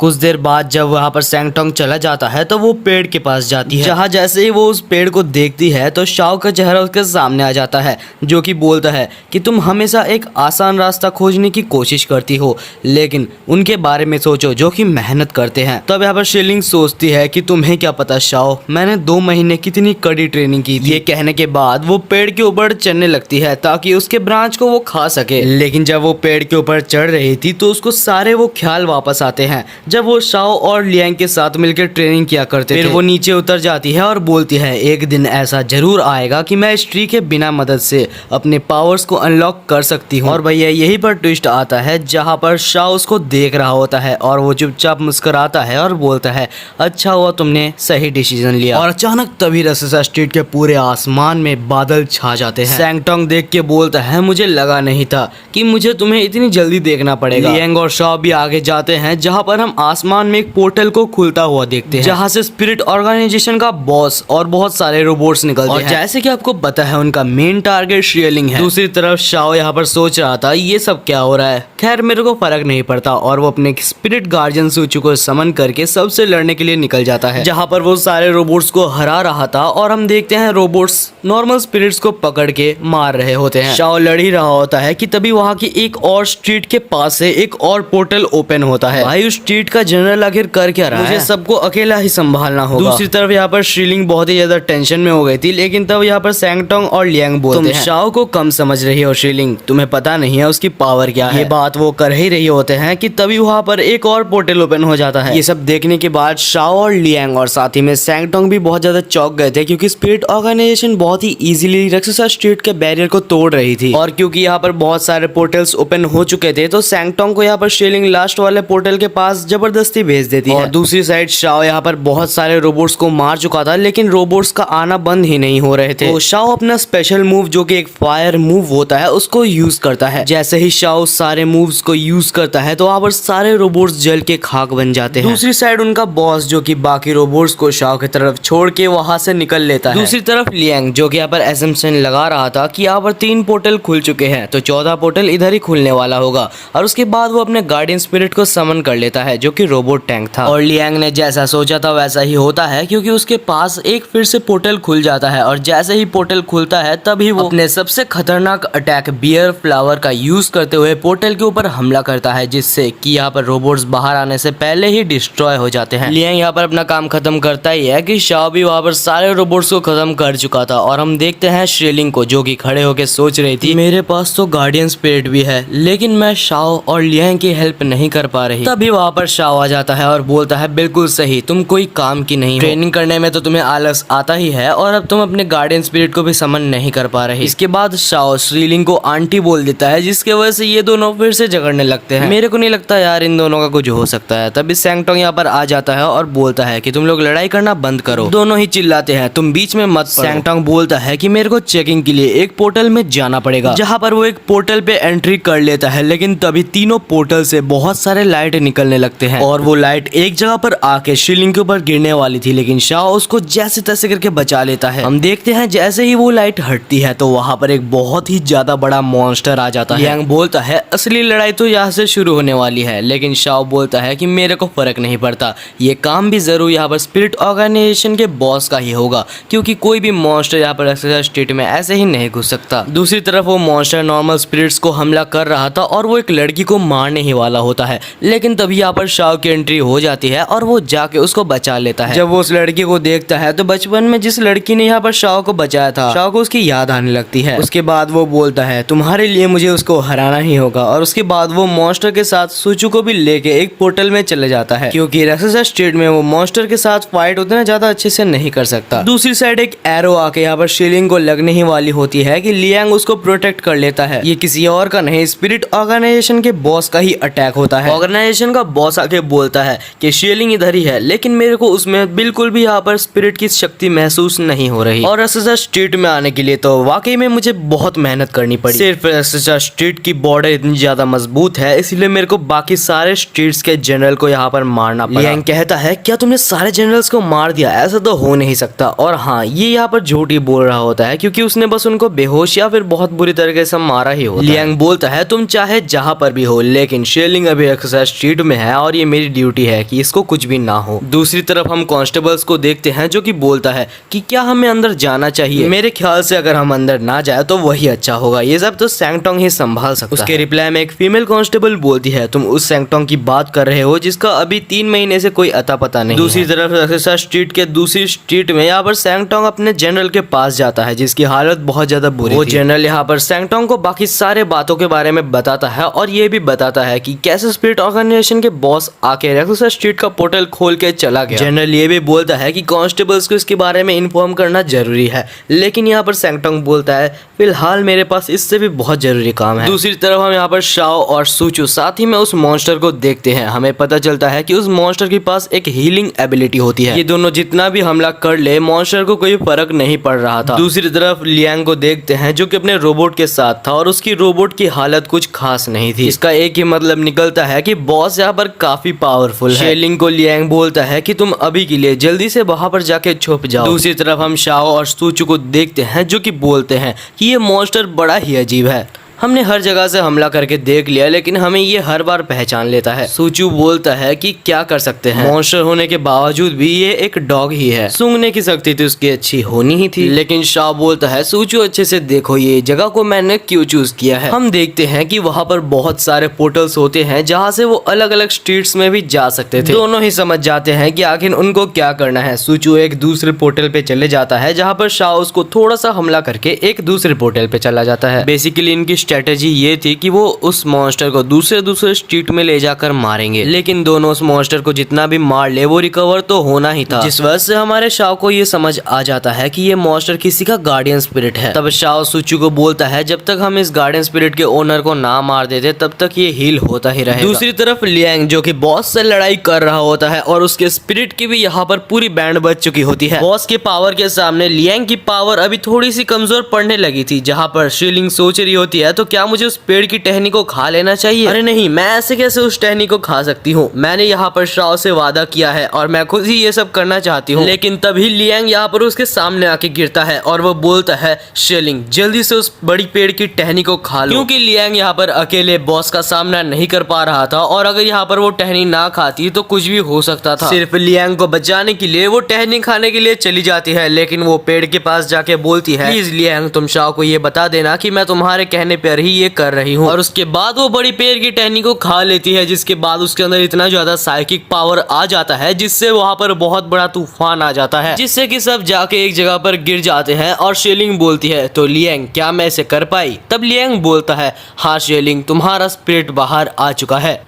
कुछ देर बाद जब वहाँ पर सैंगटोंग चला जाता है तो वो पेड़ के पास जाती है, जहाँ जैसे ही वो उस पेड़ को देखती है तो शाओ का चेहरा उसके सामने आ जाता है जो कि बोलता है कि तुम हमेशा एक आसान रास्ता खोजने की कोशिश करती हो लेकिन उनके बारे में सोचो जो कि मेहनत करते हैं। तब यहाँ पर शेलिंग सोचती है कि तुम्हें क्या पता शाओ, मैंने 2 महीने कितनी कड़ी ट्रेनिंग की थी। ये कहने के बाद वो पेड़ के ऊपर चढ़ने लगती है ताकि उसके ब्रांच को वो खा सके, लेकिन जब वो पेड़ के ऊपर चढ़ रही थी तो उसको सारे वो ख्याल वापस आते हैं जब वो शाओ और लियांग के साथ मिलकर ट्रेनिंग किया करते थे। फिर वो नीचे उतर जाती है और बोलती है एक दिन ऐसा जरूर आएगा कि मैं इस ट्री के बिना मदद से अपने पावर्स को अनलॉक कर सकती हूँ। और भैया यही पर ट्विस्ट आता है जहाँ पर शाओ उसको देख रहा होता है और वो चुपचाप मुस्कुराता है और बोलता है अच्छा हुआ तुमने सही डिसीजन लिया। और अचानक तभी रसेसा स्ट्रीट के पूरे आसमान में बादल छा जाते हैं। सैंगटोंग देख के बोलता है मुझे लगा नहीं था कि मुझे तुम्हें इतनी जल्दी देखना पड़ेगा। लियांग और शाओ भी आगे जाते हैं जहाँ पर हम आसमान में एक पोर्टल को खुलता हुआ देखते हैं जहाँ से स्पिरिट ऑर्गेनाइजेशन का बॉस और बहुत सारे रोबोट्स निकलते हैं। जैसे कि आपको पता है उनका मेन टारगेट शेलिंग है। दूसरी तरफ शाओ यहाँ पर सोच रहा था ये सब क्या हो रहा है, खैर मेरे को फर्क नहीं पड़ता, और वो अपने स्पिरिट गार्जियन सूचू को समन करके सबसे लड़ने के लिए निकल जाता है जहाँ पर वो सारे रोबोट्स को हरा रहा था। और हम देखते हैं रोबोट्स नॉर्मल स्पिरिट्स को पकड़ के मार रहे होते हैं। शाओ लड़ ही रहा होता है कि तभी वहाँ की एक और स्ट्रीट के पास से एक और पोर्टल ओपन होता है। भाई उस स्ट्रीट का जनरल आखिर कर क्या रहा है, मुझे सबको अकेला ही संभालना होगा। दूसरी तरफ यहाँ पर शेलिंग बहुत ही ज्यादा टेंशन में हो गई थी, लेकिन तब यहाँ पर सैंगटोंग और लियांग बोलते हैं तुम शाओ को कम समझ रही हो शेलिंग, तुम्हें पता नहीं है उसकी पावर क्या है। ये बात वो कर ही रही होते हैं कि तभी वहाँ पर एक और पोर्टल ओपन हो जाता है। ये सब देखने के बाद शाओ और लियांग और साथ ही में सैंगटोंग भी बहुत ज्यादा चौंक गए थे क्योंकि स्पिरिट ऑर्गेनाइजेशन बहुत ही इजीली रसेसा स्ट्रीट के बैरियर को तोड़ रही थी। और क्योंकि यहाँ पर बहुत सारे पोर्टल्स ओपन हो चुके थे तो सैंगटोंग को यहाँ पर शेलिंग लास्ट वाले पोर्टल के पास जबरदस्ती भेज देती है। और दूसरी साइड शाओ यहाँ पर बहुत सारे रोबोट्स को मार चुका था लेकिन रोबोट्स का आना बंद ही नहीं हो रहे थे। तो शाओ अपना स्पेशल मूव जो कि एक फायर मूव होता है उसको यूज करता है। जैसे ही शाओ सारे मूव्स को यूज करता है तो वहाँ पर सारे रोबोट्स जल के खाक बन जाते हैं। दूसरी साइड उनका बॉस जो कि बाकी रोबोट्स को शाओ की तरफ छोड़ के वहां से निकल लेता है। दूसरी तरफ लियांग जो कि यहाँ पर एजम्पशन लगा रहा था कि यहाँ पर 3 पोर्टल खुल चुके हैं तो 14 पोर्टल इधर ही खुलने वाला होगा, और उसके बाद वो अपने गार्डियन स्पिरिट को समन कर लेता है जो कि रोबोट टैंक था। और लियांग ने जैसा सोचा था वैसा ही होता है क्योंकि उसके पास एक फिर से पोर्टल खुल जाता है, और जैसे ही पोर्टल खुलता है तभी वो अपने सबसे खतरनाक अटैक बियर फ्लावर का यूज करते हुए पोर्टल के ऊपर हमला करता है, जिससे कि यहाँ पर रोबोट्स बाहर आने से पहले ही डिस्ट्रॉय हो जाते हैं। लियांग यहाँ पर अपना काम खत्म करता ही है कि शाओ भी वहाँ पर सारे रोबोट्स को खत्म कर चुका था। और हम देखते हैं शेलिंग को जो कि खड़े होकर सोच रही थी मेरे पास तो गार्डियन स्पिरिट भी है लेकिन मैं शाओ और लियांग की हेल्प नहीं कर पा रही। तभी वहाँ पर शाओ आ जाता है और बोलता है बिल्कुल सही, तुम कोई काम की नहीं हो, ट्रेनिंग करने में तो तुम्हें आलस आता ही है और अब तुम अपने गार्डियन स्पिरिट को भी समन नहीं कर पा रही। इसके बाद शाओ शेलिंग को आंटी बोल देता है जिसके वजह से ये दोनों फिर से झगड़ने लगते हैं। मेरे को नहीं लगता यार इन दोनों का कुछ हो सकता है। तभी सैंगटोंग यहाँ पर आ जाता है और बोलता है कि तुम लोग लड़ाई करना बंद करो। दोनों ही चिल्लाते हैं तुम बीच में मत पड़ो। सैंगटोंग बोलता है कि मेरे को चेकिंग के लिए एक पोर्टल में जाना पड़ेगा, जहाँ पर वो एक पोर्टल पे एंट्री कर लेता है, लेकिन तभी तीनों पोर्टल से बहुत सारे लाइट निकलने लगते सकते हैं। और वो लाइट एक जगह पर आके शिवलिंग के ऊपर गिरने वाली थी, लेकिन शाओ उसको जैसे तैसे करके बचा लेता है। हम देखते हैं जैसे ही वो लाइट हटती है तो वहाँ पर एक बहुत ही ज्यादा बड़ा मॉन्स्टर आ जाता है। लियांग बोलता है असली लड़ाई तो यहाँ से शुरू होने वाली है, लेकिन शाओ बोलता है कि मेरे को फर्क नहीं पड़ता, ये काम भी जरूर यहाँ पर स्पिरिट ऑर्गेनाइजेशन के बॉस का ही होगा, क्योंकि कोई भी मॉन्स्टर यहाँ पर एक्सेसर स्टेट में ऐसे ही नहीं घुस सकता। दूसरी तरफ वो मॉन्स्टर नॉर्मल स्पिरिट्स को हमला कर रहा था और वो एक लड़की को मारने ही वाला होता है, लेकिन तभी यहाँ पर शाओ की एंट्री हो जाती है और वो जाके उसको बचा लेता है। जब वो उस लड़की को देखता है तो बचपन में जिस लड़की ने यहाँ पर शाओ को बचाया था, शाओ को उसकी याद आने लगती है। उसके बाद वो बोलता है तुम्हारे लिए मुझे उसको हराना ही होगा, और उसके बाद वो मॉन्स्टर के साथ सूचू को भी लेके एक पोर्टल में चले जाता है, क्योंकि रेक्सस स्टेट में वो मॉन्स्टर के साथ फाइट उतना ज्यादा अच्छे से नहीं कर सकता। दूसरी साइड एक एरो आके यहाँ पर शिलिंग को लगने ही वाली होती है कि लियांग उसको प्रोटेक्ट कर लेता है। ये किसी और का नहीं, स्पिरिट ऑर्गेनाइजेशन के बॉस का ही अटैक होता है। ऑर्गेनाइजेशन का बॉस आके बोलता है कि शिलिंग इधर ही है, लेकिन मेरे को उसमें बिल्कुल भी यहाँ पर स्पिरिट की शक्ति महसूस नहीं हो रही, और रेक्सस स्टेट में आने के लिए तो वाकई में मुझे बहुत मेहनत करनी पड़ी। सिर्फ रेक्सस स्टेट की बॉर्डर इतनी ज्यादा मजबूत है, इसलिए मेरे को बाकी सारे स्टेट्स के जनरल को यहाँ पर मारना पड़ा। लियांग कहता है क्या तुमने सारे जनरल्स को मार दिया? ऐसा तो हो नहीं सकता। और हाँ, ये यहाँ पर झूठ ही बोल रहा होता है, क्योंकि उसने बस उनको बेहोश या फिर बहुत बुरी तरीके से मारा ही होता है। लियांग बोलता है तुम चाहे जहाँ पर भी हो, लेकिन शिलिंग अभी रेक्सस स्टेट में है और ये मेरी ड्यूटी है कि इसको कुछ भी ना हो। दूसरी तरफ हम कांस्टेबल्स को देखते हैं जो कि बोलता है कि क्या हमें अंदर जाना चाहिए? मेरे ख्याल से अगर हम अंदर ना जाए तो वही अच्छा होगा, ये सब तो सैंगटोंग ही संभाल सकता है। उसके रिप्लाई में एक फीमेल कांस्टेबल बोलती है तुम उस सैंगटोंग की बात कर रहे हो जिसका अभी 3 महीने से कोई अता पता नहीं। दूसरी तरफ रेक्सस स्ट्रीट के दूसरी स्ट्रीट में यहाँ पर सैंगटोंग अपने जनरल के पास जाता है, जिसकी हालत बहुत ज्यादा बुरी वो जनरल यहाँ पर सैंगटोंग को बाकी सारे बातों के बारे में बताता है, और ये भी बताता है कि कैसे स्पिरिट ऑर्गेनाइजेशन के बॉस आके रेक्सस स्ट्रीट का पोर्टल खोल के चला गया। जनरल ये भी बोलता है कि कांस्टेबल्स को इसके बारे में इन्फॉर्म करना जरूरी है, लेकिन यहाँ पर सैंगटोंग बोलता है फिलहाल मेरे पास इससे भी बहुत जरूरी काम है। दूसरी तरफ हम यहाँ पर शाओ और सूचू साथ ही में उस मॉन्स्टर को देखते हैं। हमें पता चलता है कि उस मॉन्स्टर के पास एक हीलिंग एबिलिटी होती है। ये दोनों जितना भी हमला कर ले मॉन्स्टर को कोई फर्क नहीं पड़ रहा था। दूसरी तरफ लियांग को देखते हैं जो कि अपने रोबोट के साथ था, और उसकी रोबोट की हालत कुछ खास नहीं थी। इसका एक ही मतलब निकलता है कि बॉस यहाँ पर काफी पावरफुल है। शिलिंग को लियांग बोलता है कि तुम अभी के लिए जल्दी से वहां पर जाके छुप जाओ। दूसरी तरफ हम शाओ और सूचू को देखते हैं जो कि बोलते हैं कि ये मॉन्स्टर बड़ा ही अजीब है, हमने हर जगह से हमला करके देख लिया, लेकिन हमें ये हर बार पहचान लेता है। सूचू बोलता है कि क्या कर सकते हैं, मॉन्स्टर होने के बावजूद भी ये एक डॉग ही है, सूंघने की शक्ति तो उसकी अच्छी होनी ही थी। लेकिन शाओ बोलता है सूचू अच्छे से देखो ये जगह को मैंने क्यों चूज किया है। हम देखते हैं कि वहाँ पर बहुत सारे पोर्टल्स होते हैं जहाँ से वो अलग अलग स्ट्रीट्स में भी जा सकते थे। दोनों ही समझ जाते हैं कि आखिर उनको क्या करना है। सूचू एक दूसरे पोर्टल पे चले जाता है जहाँ पर शाओ उसको थोड़ा सा हमला करके एक दूसरे पोर्टल पे चला जाता है। बेसिकली इनकी स्ट्रेटेजी ये थी कि वो उस मॉन्स्टर को दूसरे स्ट्रीट में ले जाकर मारेंगे, लेकिन दोनों उस मॉन्स्टर को जितना भी मार ले वो रिकवर तो होना ही था। जिस वजह से हमारे शाओ को ये समझ आ जाता है कि ये मॉन्स्टर किसी का गार्डियन स्पिरिट है। तब शाओ सूचू को बोलता है जब तक हम इस गार्डियन स्पिरिट के ओनर को ना मार देते तब तक ये हील होता ही रहेगा। दूसरी तरफ लियांग जो कि बॉस से लड़ाई कर रहा होता है और उसके स्पिरिट की भी यहाँ पर पूरी बैंड बज चुकी होती है। बॉस के पावर के सामने लियांग की पावर अभी थोड़ी सी कमजोर पड़ने लगी थी। जहाँ पर शिलिंग सोच रही होती है तो क्या मुझे उस पेड़ की टहनी को खा लेना चाहिए? अरे नहीं, मैं ऐसे कैसे उस टहनी को खा सकती हूँ, मैंने यहाँ पर शाओ से वादा किया है और मैं खुद ही ये सब करना चाहती हूँ। लेकिन तभी लियांग यहाँ पर उसके सामने आके गिरता है और वो बोलता है शिलिंग जल्दी से उस बड़ी पेड़ की टहनी को खा लो, क्योंकि लियांग यहाँ पर अकेले बॉस का सामना नहीं कर पा रहा था, और अगर यहाँ पर वो टहनी ना खाती तो कुछ भी हो सकता था। सिर्फ लियांग को बचाने के लिए वो टहनी खाने के लिए चली जाती है, लेकिन वो पेड़ के पास जाके बोलती है प्लीज लियांग तुम शाओ को ये बता देना कि मैं तुम्हारे कहने पर ही ये कर रही हूँ। और उसके बाद वो बड़ी पेड़ की टहनी को खा लेती है, जिसके बाद उसके अंदर इतना ज्यादा साइकिक पावर आ जाता है जिससे वहां पर बहुत बड़ा तूफान आ जाता है, जिससे कि सब जाके एक जगह पर गिर जाते हैं। और शिलिंग बोलती है तो लियांग क्या मैं इसे कर पाई? तब लियांग बोलता है हाँ शिलिंग तुम्हारा स्पिरिट बाहर आ चुका है।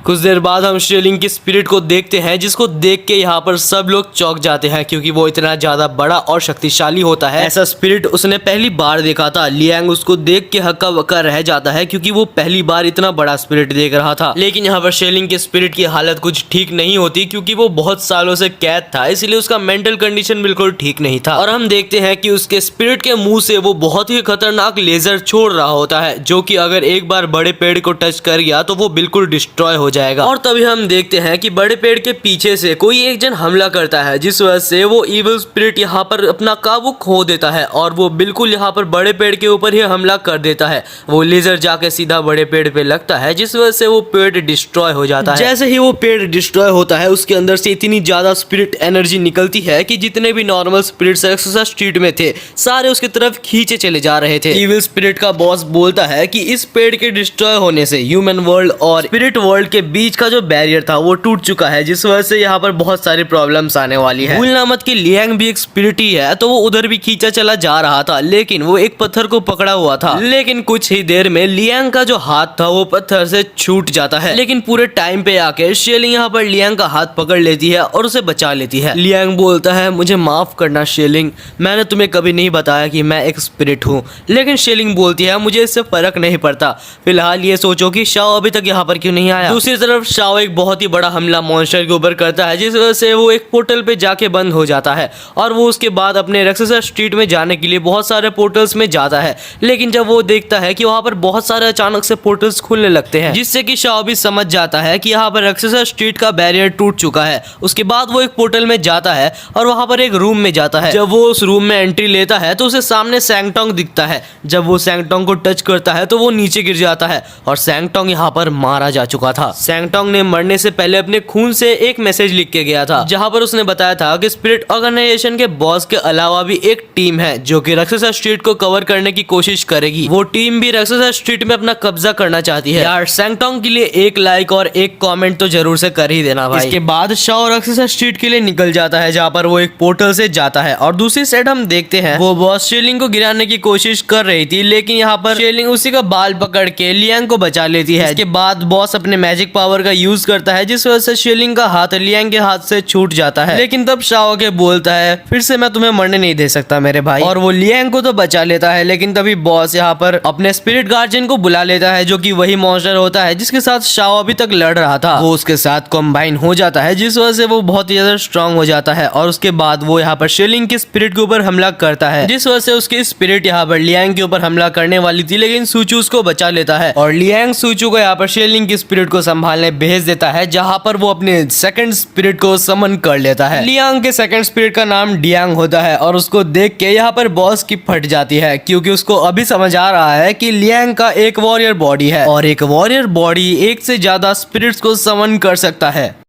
कुछ देर बाद हम शिलिंग की स्पिरिट को देखते हैं, जिसको देख के यहाँ पर सब लोग चौंक जाते हैं क्योंकि वो इतना ज्यादा बड़ा और शक्तिशाली होता है। ऐसा स्पिरिट उसने पहली बार देखा था। लियांग उसको देख के हक्का बक्का रह जाता है क्योंकि वो पहली बार इतना बड़ा स्पिरिट देख रहा था। लेकिन यहाँ पर शिलिंग के स्पिरिट की हालत कुछ ठीक नहीं होती क्योंकि वो बहुत सालों से कैद था, इसलिए उसका मेंटल कंडीशन बिल्कुल ठीक नहीं था। और हम देखते हैं कि उसके स्पिरिट के मुंह से वो बहुत ही खतरनाक लेजर छोड़ रहा होता है, जो कि अगर एक बार बड़े पेड़ को टच कर गया तो वो बिल्कुल डिस्ट्रॉय हो जाएगा। और तभी हम देखते हैं कि बड़े पेड़ के पीछे से कोई एक जन हमला करता है, जिस वजह से वो इविल स्पिरिट यहाँ पर अपना काबू खो देता है और वो बिल्कुल यहाँ पर बड़े पेड़ के ऊपर ही हमला कर देता है। वो लेजर जाके सीधा बड़े पेड़ पे लगता है, जिस वजह से वो पेड़ डिस्ट्रॉय हो जाता है। जैसे ही वो पेड़ डिस्ट्रॉय होता है, उसके अंदर से इतनी ज्यादा स्पिरिट एनर्जी निकलती है कि जितने भी नॉर्मल स्पिरिट्स एक्सोसा स्ट्रीट में थे, सारे उसकी तरफ खींचे चले जा रहे थे। इविल स्पिरिट का बॉस बोलता है कि इस पेड़ के डिस्ट्रॉय होने से ह्यूमन वर्ल्ड और स्पिरिट वर्ल्ड के बीच का जो बैरियर था वो टूट चुका है, जिस वजह से यहाँ पर बहुत सारी प्रॉब्लम्स आने वाली है। भूलना मत कि लियांग भी एक स्पिरिट ही है, तो वो उधर भी खींचा चला जा रहा था, लेकिन वो एक पत्थर को पकड़ा हुआ था। लेकिन कुछ ही देर में लियांग का जो हाथ था वो पत्थर से छूट जाता है। लेकिन पूरे टाइम पे आके शेलिंग यहाँ पर लियांग का हाथ पकड़ लेती है और उसे बचा लेती है। लियांग बोलता है, मुझे माफ करना शेलिंग, मैंने तुम्हें कभी नहीं बताया कि मैं एक स्पिरिट हूँ। लेकिन शेलिंग बोलती है, मुझे इससे फर्क नहीं पड़ता, फिलहाल ये सोचो कि शाओ अभी तक यहाँ पर क्यों नहीं आया। दूसरी तरफ शाओ एक बहुत ही बड़ा हमला मॉन्स्टर के ऊपर करता है, जिस वजह से वो एक पोर्टल पे जाके बंद हो जाता है और वो उसके बाद अपने रक्ससा स्ट्रीट में जाने के लिए बहुत सारे पोर्टल्स में जाता है। लेकिन जब वो देखता है कि वहाँ पर बहुत सारे अचानक से पोर्टल्स खुलने लगते हैं, जिससे कि शाओ भी समझ जाता है कि यहाँ पर रक्ससा स्ट्रीट का बैरियर टूट चुका है। उसके बाद वो एक पोर्टल में जाता है और वहाँ पर एक रूम में जाता है। जब वो उस रूम में एंट्री लेता है तो उसे सामने सैंगटोंग दिखता है। जब वो सैंगटोंग को टच करता है तो वो नीचे गिर जाता है और सैंगटोंग यहाँ पर मारा जा चुका था। सैंगटोंग ने मरने से पहले अपने खून से एक मैसेज लिख के गया था, जहाँ पर उसने बताया था कि स्पिरिट ऑर्गेनाइजेशन के बॉस के अलावा भी एक टीम है जो कि रक्ससा स्ट्रीट को कवर करने की कोशिश करेगी। वो टीम भी रक्ससा स्ट्रीट में अपना कब्जा करना चाहती है। यार सैंगटोंग के लिए एक लाइक और एक कमेंट तो जरूर से कर ही देना भाई। इसके बाद शाओ रक्ससा स्ट्रीट के लिए निकल जाता है, जहाँ पर वो एक पोर्टल से जाता है और दूसरी साइड हम देखते हैं वो बॉस शेलिंग को गिराने की कोशिश कर रही थी, लेकिन यहाँ पर शेलिंग उसी का बाल पकड़ के लियांग को बचा लेती है। इसके बाद बॉस अपने मैजिक पावर का यूज करता है, जिस वजह से शेलिंग का हाथ लियांग के हाथ से छूट जाता है। लेकिन तब शाओ के बोलता है, फिर से मैं तुम्हें मरने नहीं दे सकता मेरे भाई, और वो लियांग को तो बचा लेता है। लेकिन तभी बॉस यहाँ पर अपने स्पिरिट गार्जियन को बुला लेता है, जो कि वही मॉन्स्टर होता है जिसके साथ शाओ अभी तक लड़ रहा था। वो उसके साथ कंबाइन हो जाता है, जिस वजह से वो बहुत ही ज्यादा स्ट्रांग हो जाता है और उसके बाद वो यहाँ पर शेलिंग के स्पिरिट के ऊपर हमला करता है, जिस वजह से उसकी स्पिरिट यहाँ पर लियांग के ऊपर हमला करने वाली थी, लेकिन सूचू उसको बचा लेता है और लियांग सूचू को यहाँ पर शेलिंग की स्पिरिट को संभालने भेज देता है, जहाँ पर वो अपने सेकंड स्पिरिट को समन कर लेता है। लियांग के सेकंड स्पिरिट का नाम डियांग होता है और उसको देख के यहाँ पर बॉस की फट जाती है, क्योंकि उसको अभी समझ आ रहा है कि लियांग का एक वॉरियर बॉडी है और एक वॉरियर बॉडी एक से ज्यादा स्पिरिट्स को समन कर सकता है।